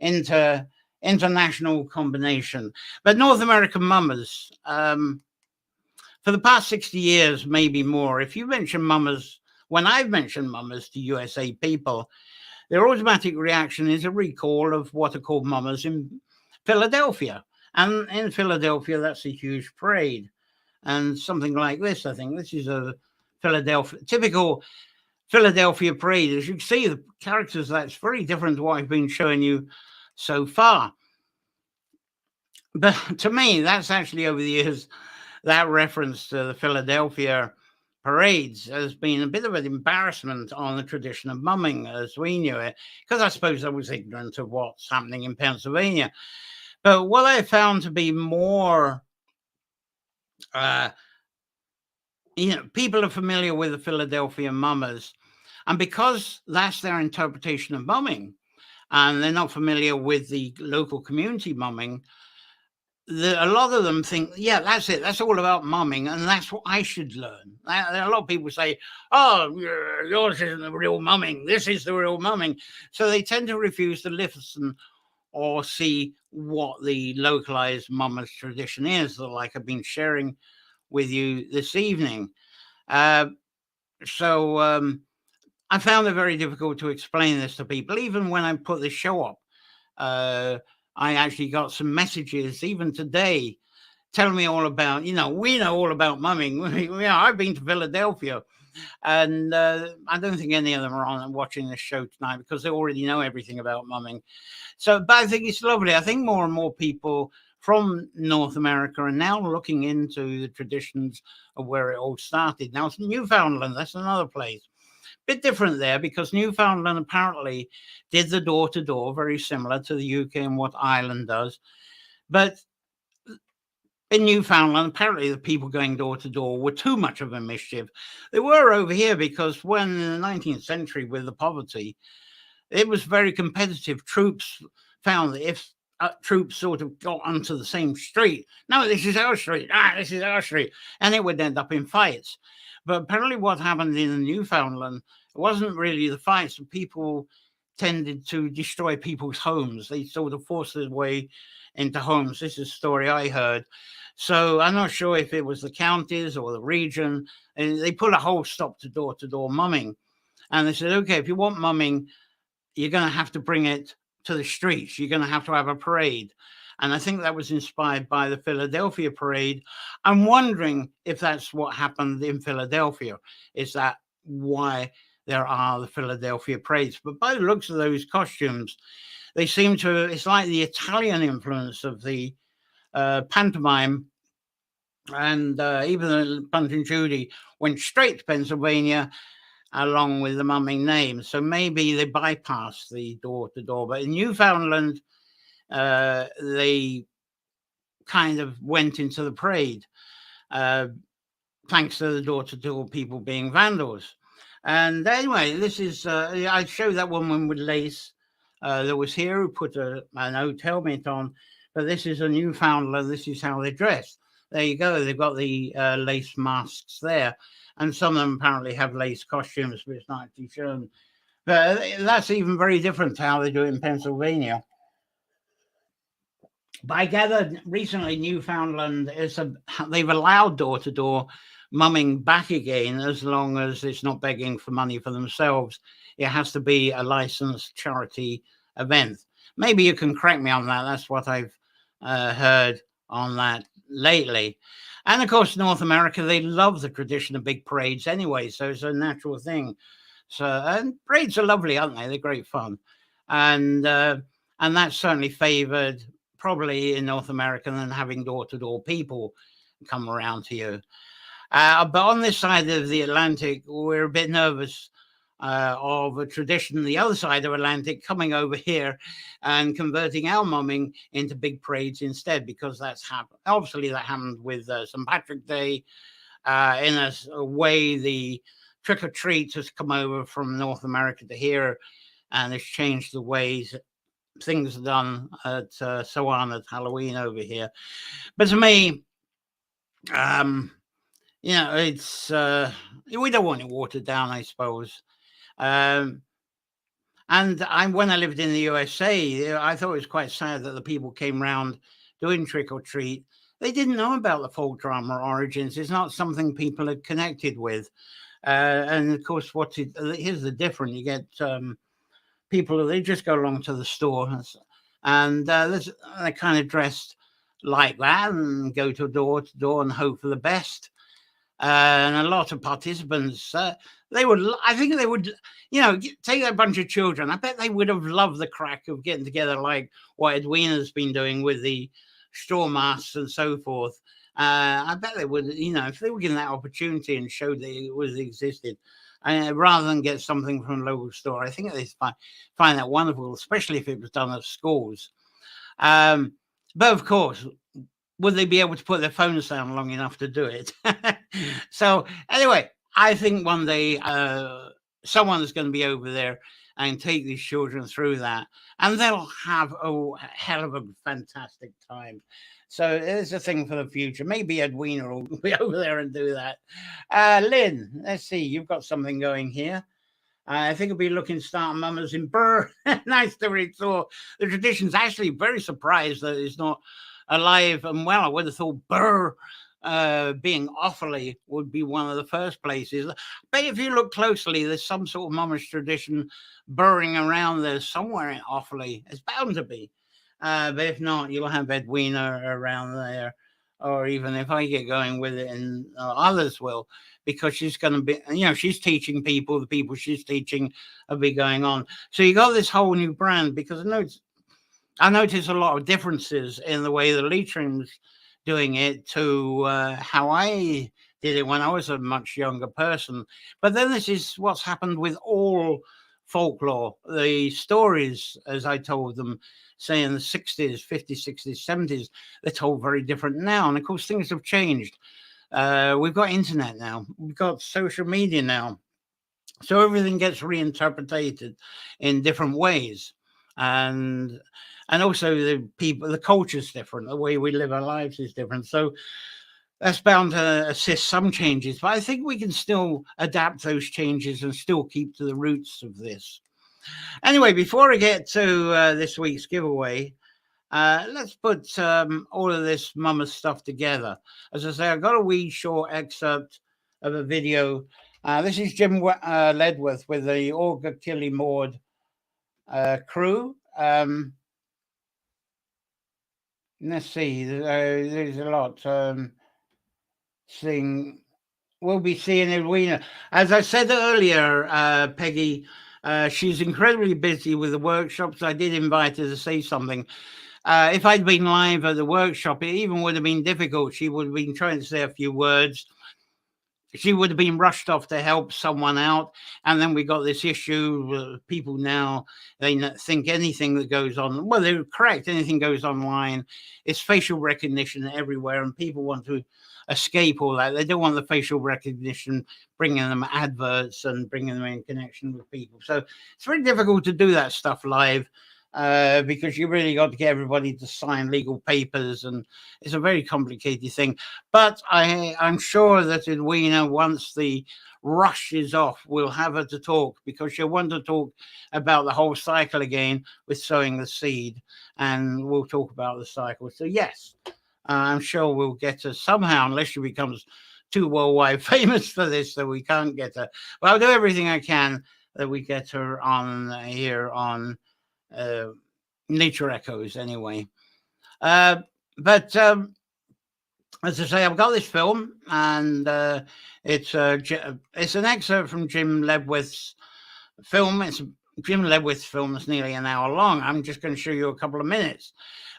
international combination. But North American mummers, for the past 60 years, maybe more, if you mention mummers, when I've mentioned mummers to USA people, their automatic reaction is a recall of what are called mummers in Philadelphia. And in Philadelphia, that's a huge parade. And something like this, I think. This is a typical Philadelphia parade. As you can see, the characters, that's very different to what I've been showing you so far. But to me, that's actually over the years, that reference to the Philadelphia parades has been a bit of an embarrassment on the tradition of mumming as we knew it, because I suppose I was ignorant of what's happening in Pennsylvania. But what I found to be more, uh, people are familiar with the Philadelphia mummers, and because that's their interpretation of mumming, and they're not familiar with the local community mumming, a lot of them think, yeah, that's it. That's all about mumming, and that's what I should learn. A lot of people say, oh, yours isn't the real mumming. This is the real mumming. So they tend to refuse to listen or see what the localized mummers tradition is, like I've been sharing with you this evening. So I found it very difficult to explain this to people, even when I put this show up. I actually got some messages even today telling me all about, we know all about mumming. I've been to Philadelphia, and I don't think any of them are on watching this show tonight because they already know everything about mumming. So, but I think it's lovely. I think more and more people from North America are now looking into the traditions of where it all started. Now, Newfoundland, that's another place. Bit different there because Newfoundland apparently did the door-to-door, very similar to the UK and what Ireland does. But in Newfoundland, apparently the people going door to door were too much of a mischief. They were over here because when in the 19th century with the poverty, it was very competitive. Troops found that if troops sort of got onto the same street, no, this is our street, this is our street, and it would end up in fights. But apparently what happened in Newfoundland, it wasn't really the fights. People tended to destroy people's homes. They sort of forced their way into homes. This is a story I heard. So I'm not sure if it was the counties or the region. And they put a whole stop to door mumming. And they said, okay, if you want mumming, you're going to have to bring it to the streets. You're going to have a parade. And I think that was inspired by the Philadelphia parade. I'm wondering if that's what happened in Philadelphia. Is that why there are the Philadelphia parades? But by the looks of those costumes, they seem to, it's like the Italian influence of the pantomime. And even Punch and Judy went straight to Pennsylvania along with the mumming name. So maybe they bypassed the door-to-door. But in Newfoundland, they kind of went into the parade, thanks to the door-to-door people being vandals. And anyway, this is, I showed that woman with lace that was here who put an oat helmet on, but this is a Newfoundland. This is how they dress. There you go. They've got the lace masks there. And some of them apparently have lace costumes, but it's not actually shown. But that's even very different to how they do it in Pennsylvania. But I gathered recently Newfoundland they've allowed door-to-door mumming back again as long as it's not begging for money for themselves. It has to be a licensed charity event. Maybe you can correct me on that. That's what I've heard on that lately. And of course, North America, they love the tradition of big parades anyway, so it's a natural thing. So, and parades are lovely, aren't they? They're great fun. And that's certainly favored probably in North America than having door-to-door people come around to you. But on this side of the Atlantic, we're a bit nervous of a tradition, the other side of the Atlantic, coming over here and converting our mumming into big parades instead, because that's happened. Obviously, that happened with St. Patrick's Day. In a way, the trick or treat has come over from North America to here, and it's changed the ways things are done at so on at Halloween over here. But to me, it's we don't want it watered down, I suppose. And when I lived in the USA, I thought it was quite sad that the people came round doing trick or treat. They didn't know about the folk drama origins. It's not something people had connected with. And of course, here's the difference. You get people, they just go along to the store and they're kind of dressed like that and go to door and hope for the best. And a lot of participants, I think they would, take a bunch of children. I bet they would have loved the crack of getting together like what Edwina's been doing with the straw masks and so forth, I bet they would, if they were given that opportunity and showed that it was existed, rather than get something from a local store. I think they find that wonderful, especially if it was done at schools. But of course, would they be able to put their phones down long enough to do it? So anyway, I think one day someone is going to be over there and take these children through that, and they'll have a hell of a fantastic time. So it's a thing for the future. Maybe Edwina will be over there and do that. Lynn, let's see. You've got something going here. I think it'll be looking start mamas in Burr. Nice to restore the traditions. Actually, very surprised that it's not alive and well. I would have thought Burr being Offaly would be one of the first places. But if you look closely, there's some sort of mummish tradition burrowing around there somewhere in Offaly. It's bound to be. But if not, you'll have Edwina around there. Or even if I get going with it, and others will, because she's going to be, she's teaching people, the people she's teaching will be going on. So you got this whole new brand, because I notice a lot of differences in the way the Leitrim's doing it to how I did it when I was a much younger person. But then this is what's happened with all folklore. The stories, as I told them, say in the 60s, 50s, 60s, 70s, they're told very different now. And of course, things have changed. We've got internet now. We've got social media now. So everything gets reinterpreted in different ways. And also the culture's different. The way we live our lives is different. So that's bound to assist some changes. But I think we can still adapt those changes and still keep to the roots of this. Anyway, before I get to this week's giveaway, let's put all of this mama stuff together. As I say, I've got a wee short excerpt of a video. This is Jim Ledworth with the Orga Killy Maud crew. Let's see, there's a lot. We'll be seeing Edwina. As I said earlier, Peggy, she's incredibly busy with the workshops. I did invite her to say something. If I'd been live at the workshop, it even would have been difficult. She would have been trying to say a few words. She would have been rushed off to help someone out. And then we got this issue. People now, they think anything that goes on, well, they're correct. Anything goes online. It's facial recognition everywhere. And people want to escape all that. They don't want the facial recognition bringing them adverts and bringing them in connection with people. So it's very difficult to do that stuff live. Because you really got to get everybody to sign legal papers, and it's a very complicated thing. But I'm sure that Edwina, once the rush is off, we'll have her to talk, because she'll want to talk about the whole cycle again with Sowing the Seed, and we'll talk about the cycle. So yes, I'm sure we'll get her somehow, unless she becomes too worldwide famous for this that we can't get her. But I'll do everything I can that we get her on here on Nature Echoes anyway. But as I say, I've got this film, and it's an excerpt from Jim Ledworth's film. It's Jim Ledworth's film that's nearly an hour long. I'm just going to show you a couple of minutes.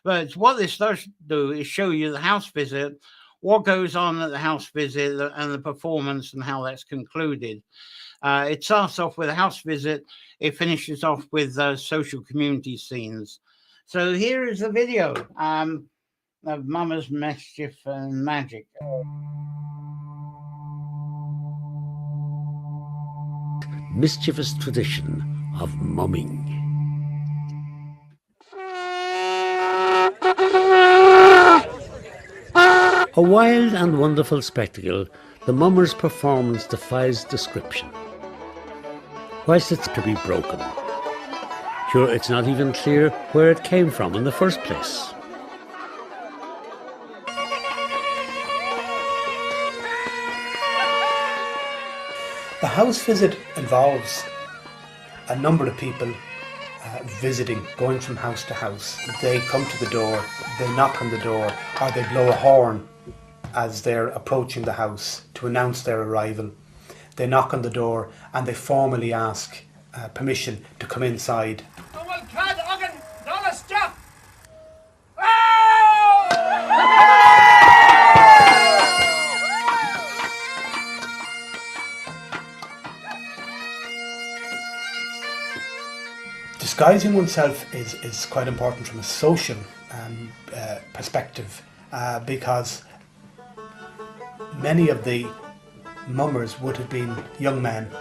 But what this does do is show you the house visit, what goes on at the house visit, and the performance, and how that's concluded. It starts off with a house visit. It finishes off with social community scenes. So here is the video of Mama's Mischief and Magic. Mischievous tradition of mumming. A wild and wonderful spectacle, the mummer's performance defies description. Whilst it's to be broken. Sure, it's not even clear where it came from in the first place. The house visit involves a number of people visiting, going from house to house. They come to the door, they knock on the door, or they blow a horn as they're approaching the house to announce their arrival. They knock on the door and they formally ask permission to come inside. Disguising oneself is quite important from a social perspective, because many of the mummers would have been young men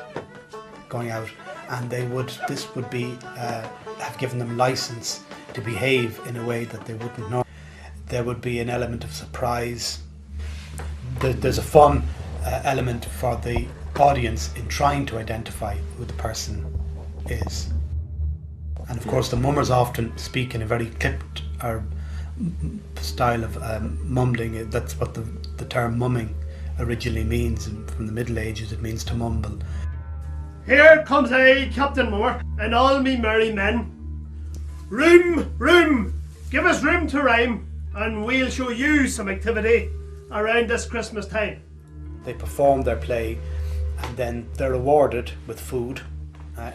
going out, and this would be have given them license to behave in a way that they wouldn't know. There would be an element of surprise. There's a fun element for the audience in trying to identify who the person is. And of course the mummers often speak in a very clipped or style of mumbling. That's what the term mumming originally means, and from the Middle Ages it means to mumble. Here comes I, Captain Moore, and all me merry men. Room, room, give us room to rhyme, and we'll show you some activity around this Christmas time. They perform their play, and then they're rewarded with food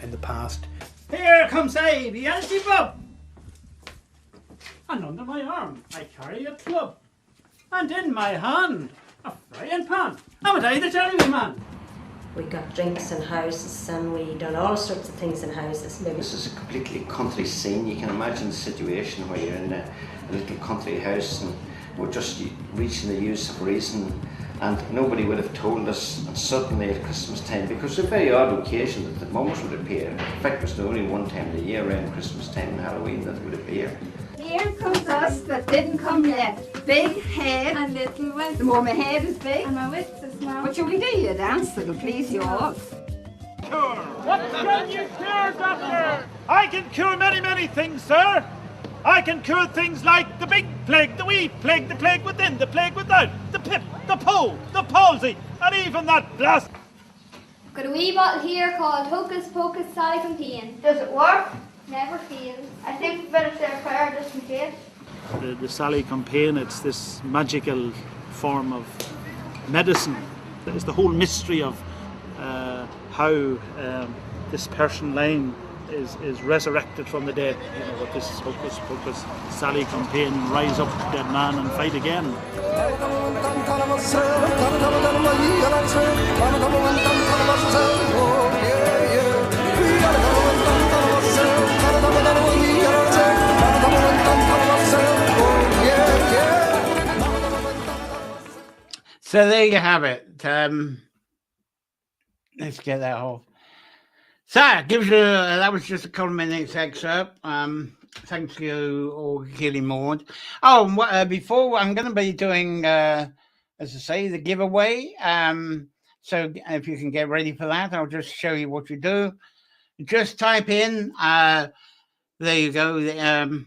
in the past. Here comes I, Beelzebub, and under my arm I carry a club, and in my hand a frying pan. Am I the jelly man? We got drinks in houses, and we done all sorts of things in houses. Maybe this is a completely country scene. You can imagine the situation where you're in a little country house and we're just reaching the use of reason, and nobody would have told us, and suddenly at Christmas time, because it's a very odd occasion that the mummers would appear. In fact, it was the only one time of the year around Christmas time and Halloween that they would appear. Here comes us that didn't come yet. Big head and little wit. The more my head is big and my wits is small. What shall we do? You dance that'll please you all. Cure. What can you cure, doctor? I can cure many, many things, sir. I can cure things like the big plague, the wee plague, the plague within, the plague without, the pip, the pole, the palsy, and even that blast. Got a wee bottle here called Hocus Pocus Sally Campaign. Does it work? Never fails. I think we better say a prayer just in case. The Sally Campaign, it's this magical form of medicine. It's the whole mystery of how this person lying is resurrected from the dead. You know, with this Hocus Pocus Sally Campaign, rise up, dead man, and fight again. So there you have it. Let's get that off. So gives you that was just a couple of minutes excerpt. Thank you, all, Gilly Maud. Oh, before I'm going to be doing, as I say, the giveaway. So if you can get ready for that, I'll just show you what you do. Just type in. There you go. The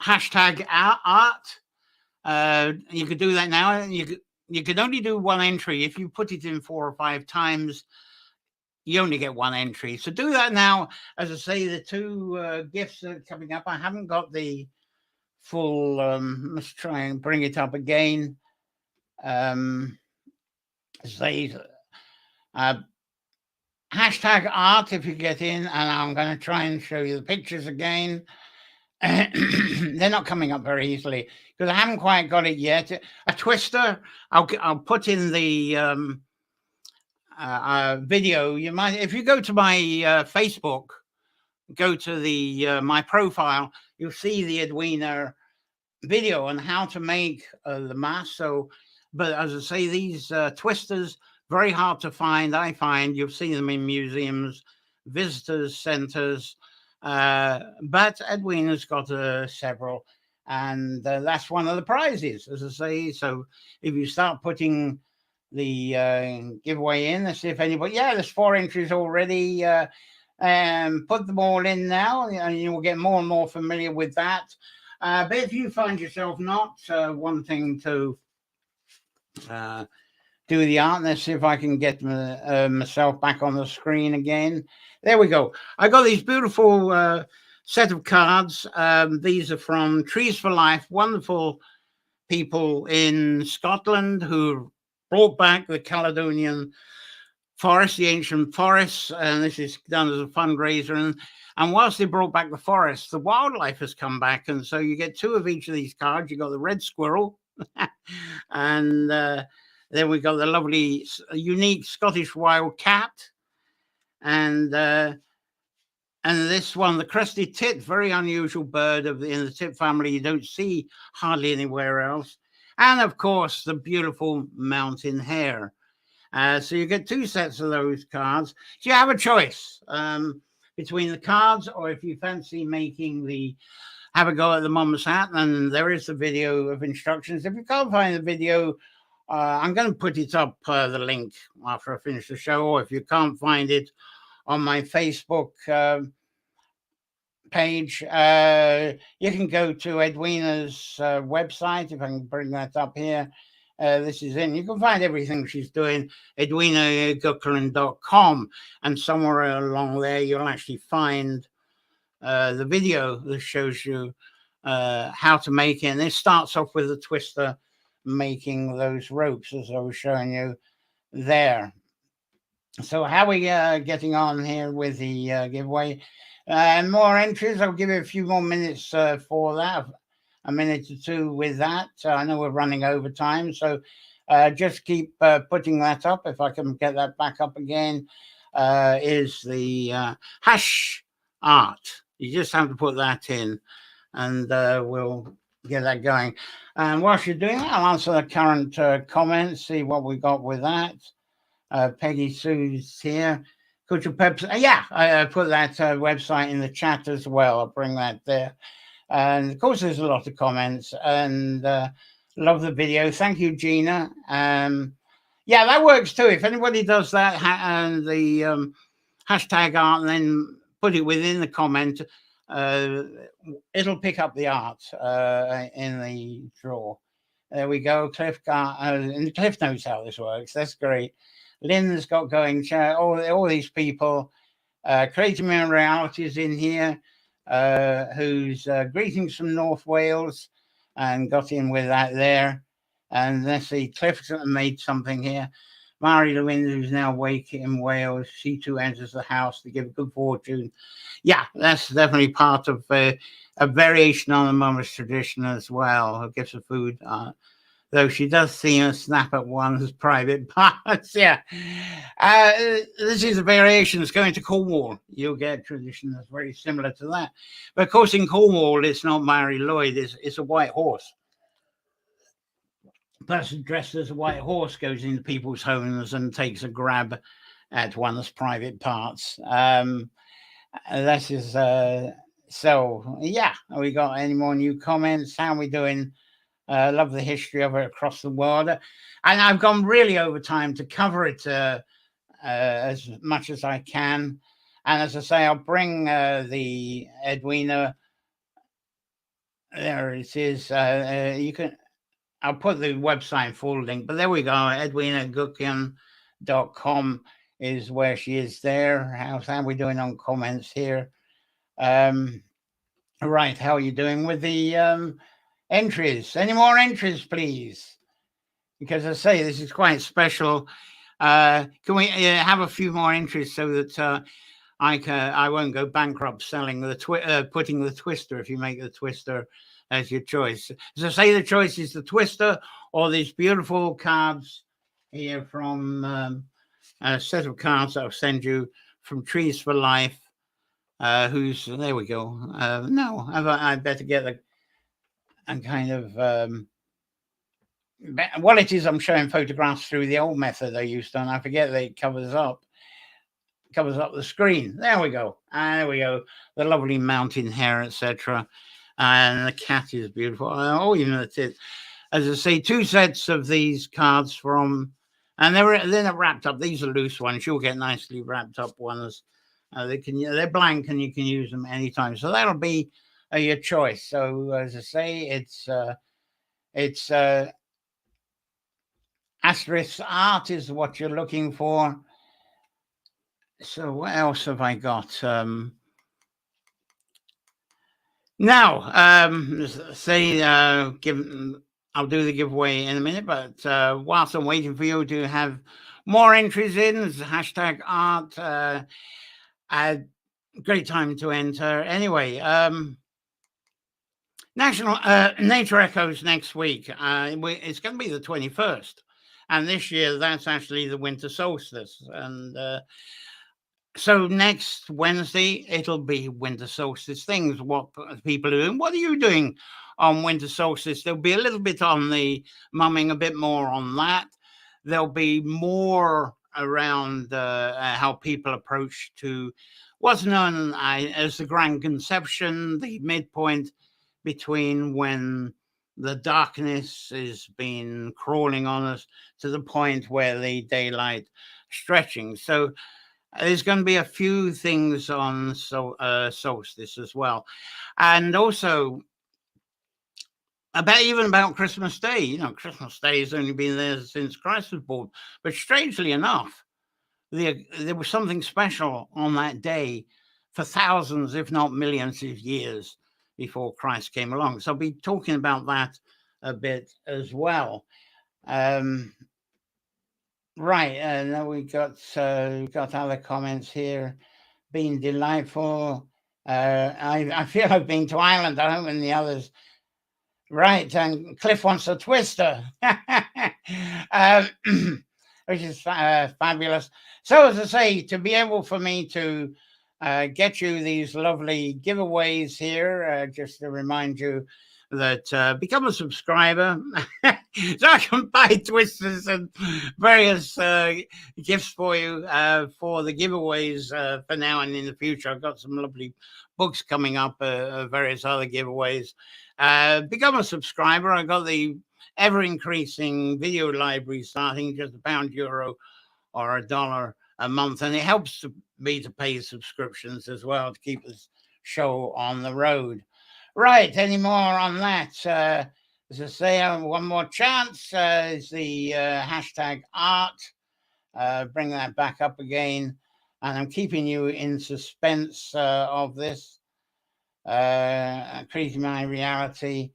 hashtag art. You could do that now. You can only do one entry. If you put it in 4 or 5 times, you only get one entry. So do that now. As I say, the 2 gifts that are coming up. I haven't got the full. Let's try and bring it up again. Hashtag art if you get in, and I'm going to try and show you the pictures again. They're not coming up very easily because I haven't quite got it yet. A twister, I'll put in the video. You might, if you go to my Facebook, go to the my profile, you'll see the Edwina video on how to make the mask. So, but as I say, these twisters, very hard to find. I find you'll see them in museums, visitors centers. But Edwina's got several, and that's one of the prizes, as I say. So if you start putting the giveaway in, let's see if anybody, there's 4 entries already. Put them all in now, and you will get more and more familiar with that. But if you find yourself not wanting to do the art, let's see if I can get myself back on the screen again. There we go. I got these beautiful set of cards. These are from Trees for Life, wonderful people in Scotland who brought back the Caledonian forest, the ancient forests, and this is done as a fundraiser. And whilst they brought back the forest, the wildlife has come back. And so you get 2 of each of these cards. You got the red squirrel, and then we got the lovely, unique Scottish wild cat. And And this one, the crusty tit, very unusual bird in the tit family. You don't see hardly anywhere else. And of course, the beautiful mountain hare. So you get 2 sets of those cards. So you have a choice between the cards, or if you fancy have a go at the mum's hat, and there is the video of instructions. If you can't find the video, I'm going to put it up, the link, after I finish the show, or if you can't find it on my Facebook page, you can go to Edwina's website, if I can bring that up here. This is in. You can find everything she's doing, edwinaguckian.com, and somewhere along there you'll actually find the video that shows you how to make it. And it starts off with the twister making those ropes, as I was showing you there. So how are we getting on here with the giveaway? More entries. I'll give you a few more minutes for that. A minute or 2 with that. I know we're running over time, so just keep putting that up. If I can get that back up again, is the hash art. You just have to put that in, and we'll get that going. And whilst you're doing that, I'll answer the current comments, see what we got with that. Peggy Sue's here. Could you perhaps, I put that website in the chat as well. I'll bring that there. And of course, there's a lot of comments, and love the video. Thank you, Gina. Yeah, that works too. If anybody does that and the hashtag art, and then put it within the comment, it'll pick up the art in the draw. There we go. Cliff knows how this works. That's great. Lynn's got going. All these people. Creating My Reality is in here. Who's greetings from North Wales, and got in with that there. And let's see, Cliff's made something here. Mary Lewin, who's now awake in Wales, she too enters the house to give good fortune. Yeah, that's definitely part of a variation on the mummer's tradition as well. Who gives her food, though she does seem to snap at one's private parts. Yeah. This is a variation that's going to Cornwall. You'll get a tradition that's very similar to that. But of course, in Cornwall, it's not Mary Lloyd, it's a white horse. A person dressed as a white horse goes into people's homes and takes a grab at one's private parts. This is, so, yeah. Have we got any more new comments? How are we doing? Love the history of it across the world, and I've gone really over time to cover it as much as I can. And as I say, I'll bring the Edwina. There it is. I'll put the website full link, but there we go. EdwinaGuckian.com is where she is there. How are we doing on comments here? Right, how are you doing with the entries? Any more entries, please? Because I say this is quite special. Can we have a few more entries so that I won't go bankrupt selling the putting the twister, if you make the twister as your choice. As I say, the choice is the twister or these beautiful cards here from a set of cards that I'll send you from Trees for Life. There we go. No, I better get the and kind of well, it is. I'm showing photographs through the old method I used on. I forget that it covers up the screen. There we go. There we go. The lovely mountain hare, etc. And the cat is beautiful. Oh, even the tit. As I say, 2 sets of these cards from, and they're not wrapped up. These are loose ones. You'll get nicely wrapped up ones. They're blank, and you can use them anytime. So that'll be your choice. So as I say, it's asterisk art is what you're looking for. So what else have I got? Now, I'll do the giveaway in a minute, but whilst I'm waiting for you to have more entries in, there's hashtag art. Great time to enter. Anyway, National Nature Echoes next week. It's going to be the 21st. And this year, that's actually the winter solstice. And So next Wednesday, it'll be winter solstice things. What people are doing. What are you doing on winter solstice? There'll be a little bit on the mumming, a bit more on that. There'll be more around how people approach to what's known as the Grand Conception, the midpoint between when the darkness has been crawling on us to the point where the daylight stretching. So there's going to be a few things on solstice as well, and also about Christmas Day. You know, Christmas Day has only been there since Christ was born, but strangely enough, there was something special on that day for thousands, if not millions of years before Christ came along. So I'll be talking about that a bit as well. Right, now we got other comments here. Been delightful. I feel I've been to Ireland, I hope, and the others. Right, and Cliff wants a twister, which is fabulous. So, as I say, to be able for me to get you these lovely giveaways here, just to remind you that become a subscriber so I can buy twisters and various gifts for you for the giveaways for now and in the future. I've got some lovely books coming up, various other giveaways. Become a subscriber. I got the ever increasing video library starting just £1, euro, or $1 a month, and it helps me to pay subscriptions as well to keep this show on the road. Right, any more on that? As I say, one more chance is the hashtag art. Bring that back up again, and I'm keeping you in suspense of this. Creating my reality.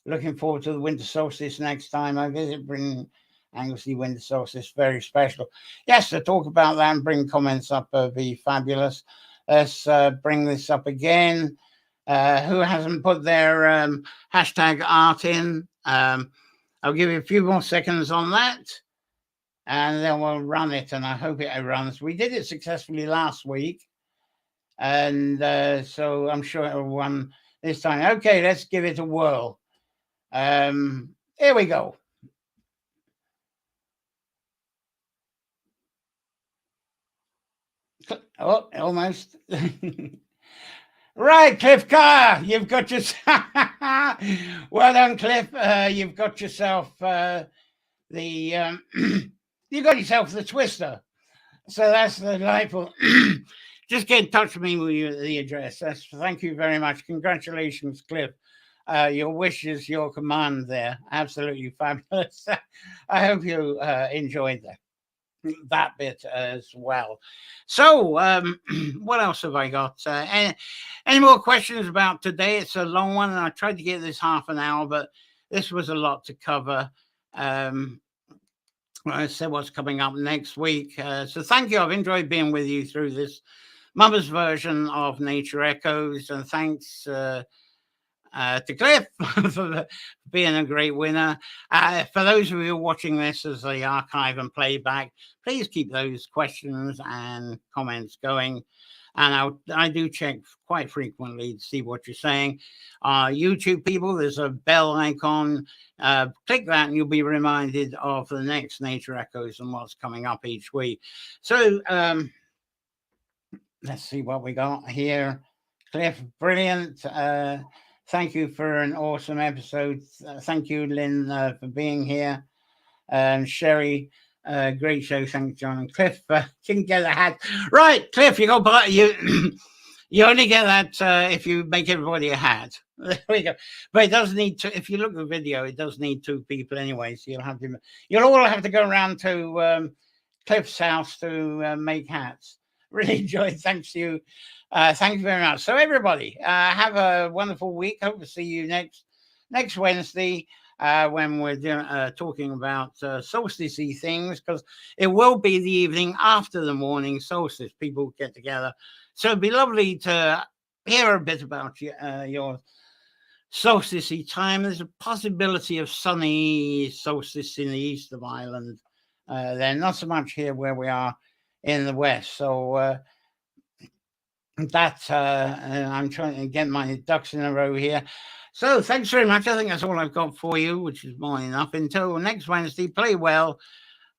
Looking forward to the winter solstice next time I visit. Bring Anglesey winter solstice, very special. Yes, to talk about that and bring comments up would be fabulous. Let's bring this up again. Who hasn't put their hashtag art in? I'll give you a few more seconds on that, and then we'll run it, and I hope it runs. We did it successfully last week, and so I'm sure it'll run this time. Okay, let's give it a whirl. Here we go. Oh, almost. Right, Cliff Carr, you've got yourself. Well done, Cliff. You've got yourself you got yourself the twister. So that's delightful. Just get in touch with me with the address. Thank you very much. Congratulations, Cliff. Your wish is your command there. Absolutely fabulous. I hope you enjoyed that bit as well. So what else have I got? Any more questions about today? It's a long one, and I tried to get this half an hour, but this was a lot to cover. I said what's coming up next week. So thank you. I've enjoyed being with you through this Mother's version of Nature Echoes, and thanks to Cliff for being a great winner. For those of you watching this as the archive and playback, please keep those questions and comments going. And I do check quite frequently to see what you're saying. YouTube people, there's a bell icon. Click that and you'll be reminded of the next Nature Echoes and what's coming up each week. So let's see what we got here. Cliff, brilliant. Thank you for an awesome episode. Thank you, Lynn, for being here. And Sherry, great show. Thanks, John and Cliff. Can get a hat. Right, Cliff, you you only get that if you make everybody a hat. There we go. But it does need to. If you look at the video, it does need 2 people anyway. So you'll all have to go around to Cliff's house to make hats. Really enjoyed. Thanks to you. Thank you very much. So everybody, have a wonderful week. Hope to see you next Wednesday when we're talking about solstice-y things, because it will be the evening after the morning solstice. People get together. So it'd be lovely to hear a bit about your solstice-y time. There's a possibility of sunny solstice in the east of Ireland. They're not so much here where we are in the west. So that I'm trying to get my ducks in a row here. So thanks very much. I think that's all I've got for you, which is more than enough. Until next Wednesday, play well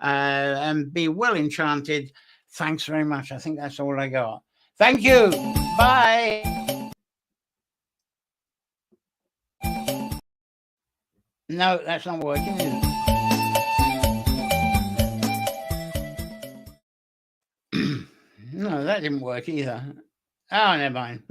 and be well enchanted. Thanks very much. I think that's all I got. Thank you. Bye. No, that's not working, is it? No, that didn't work either. Oh, never mind.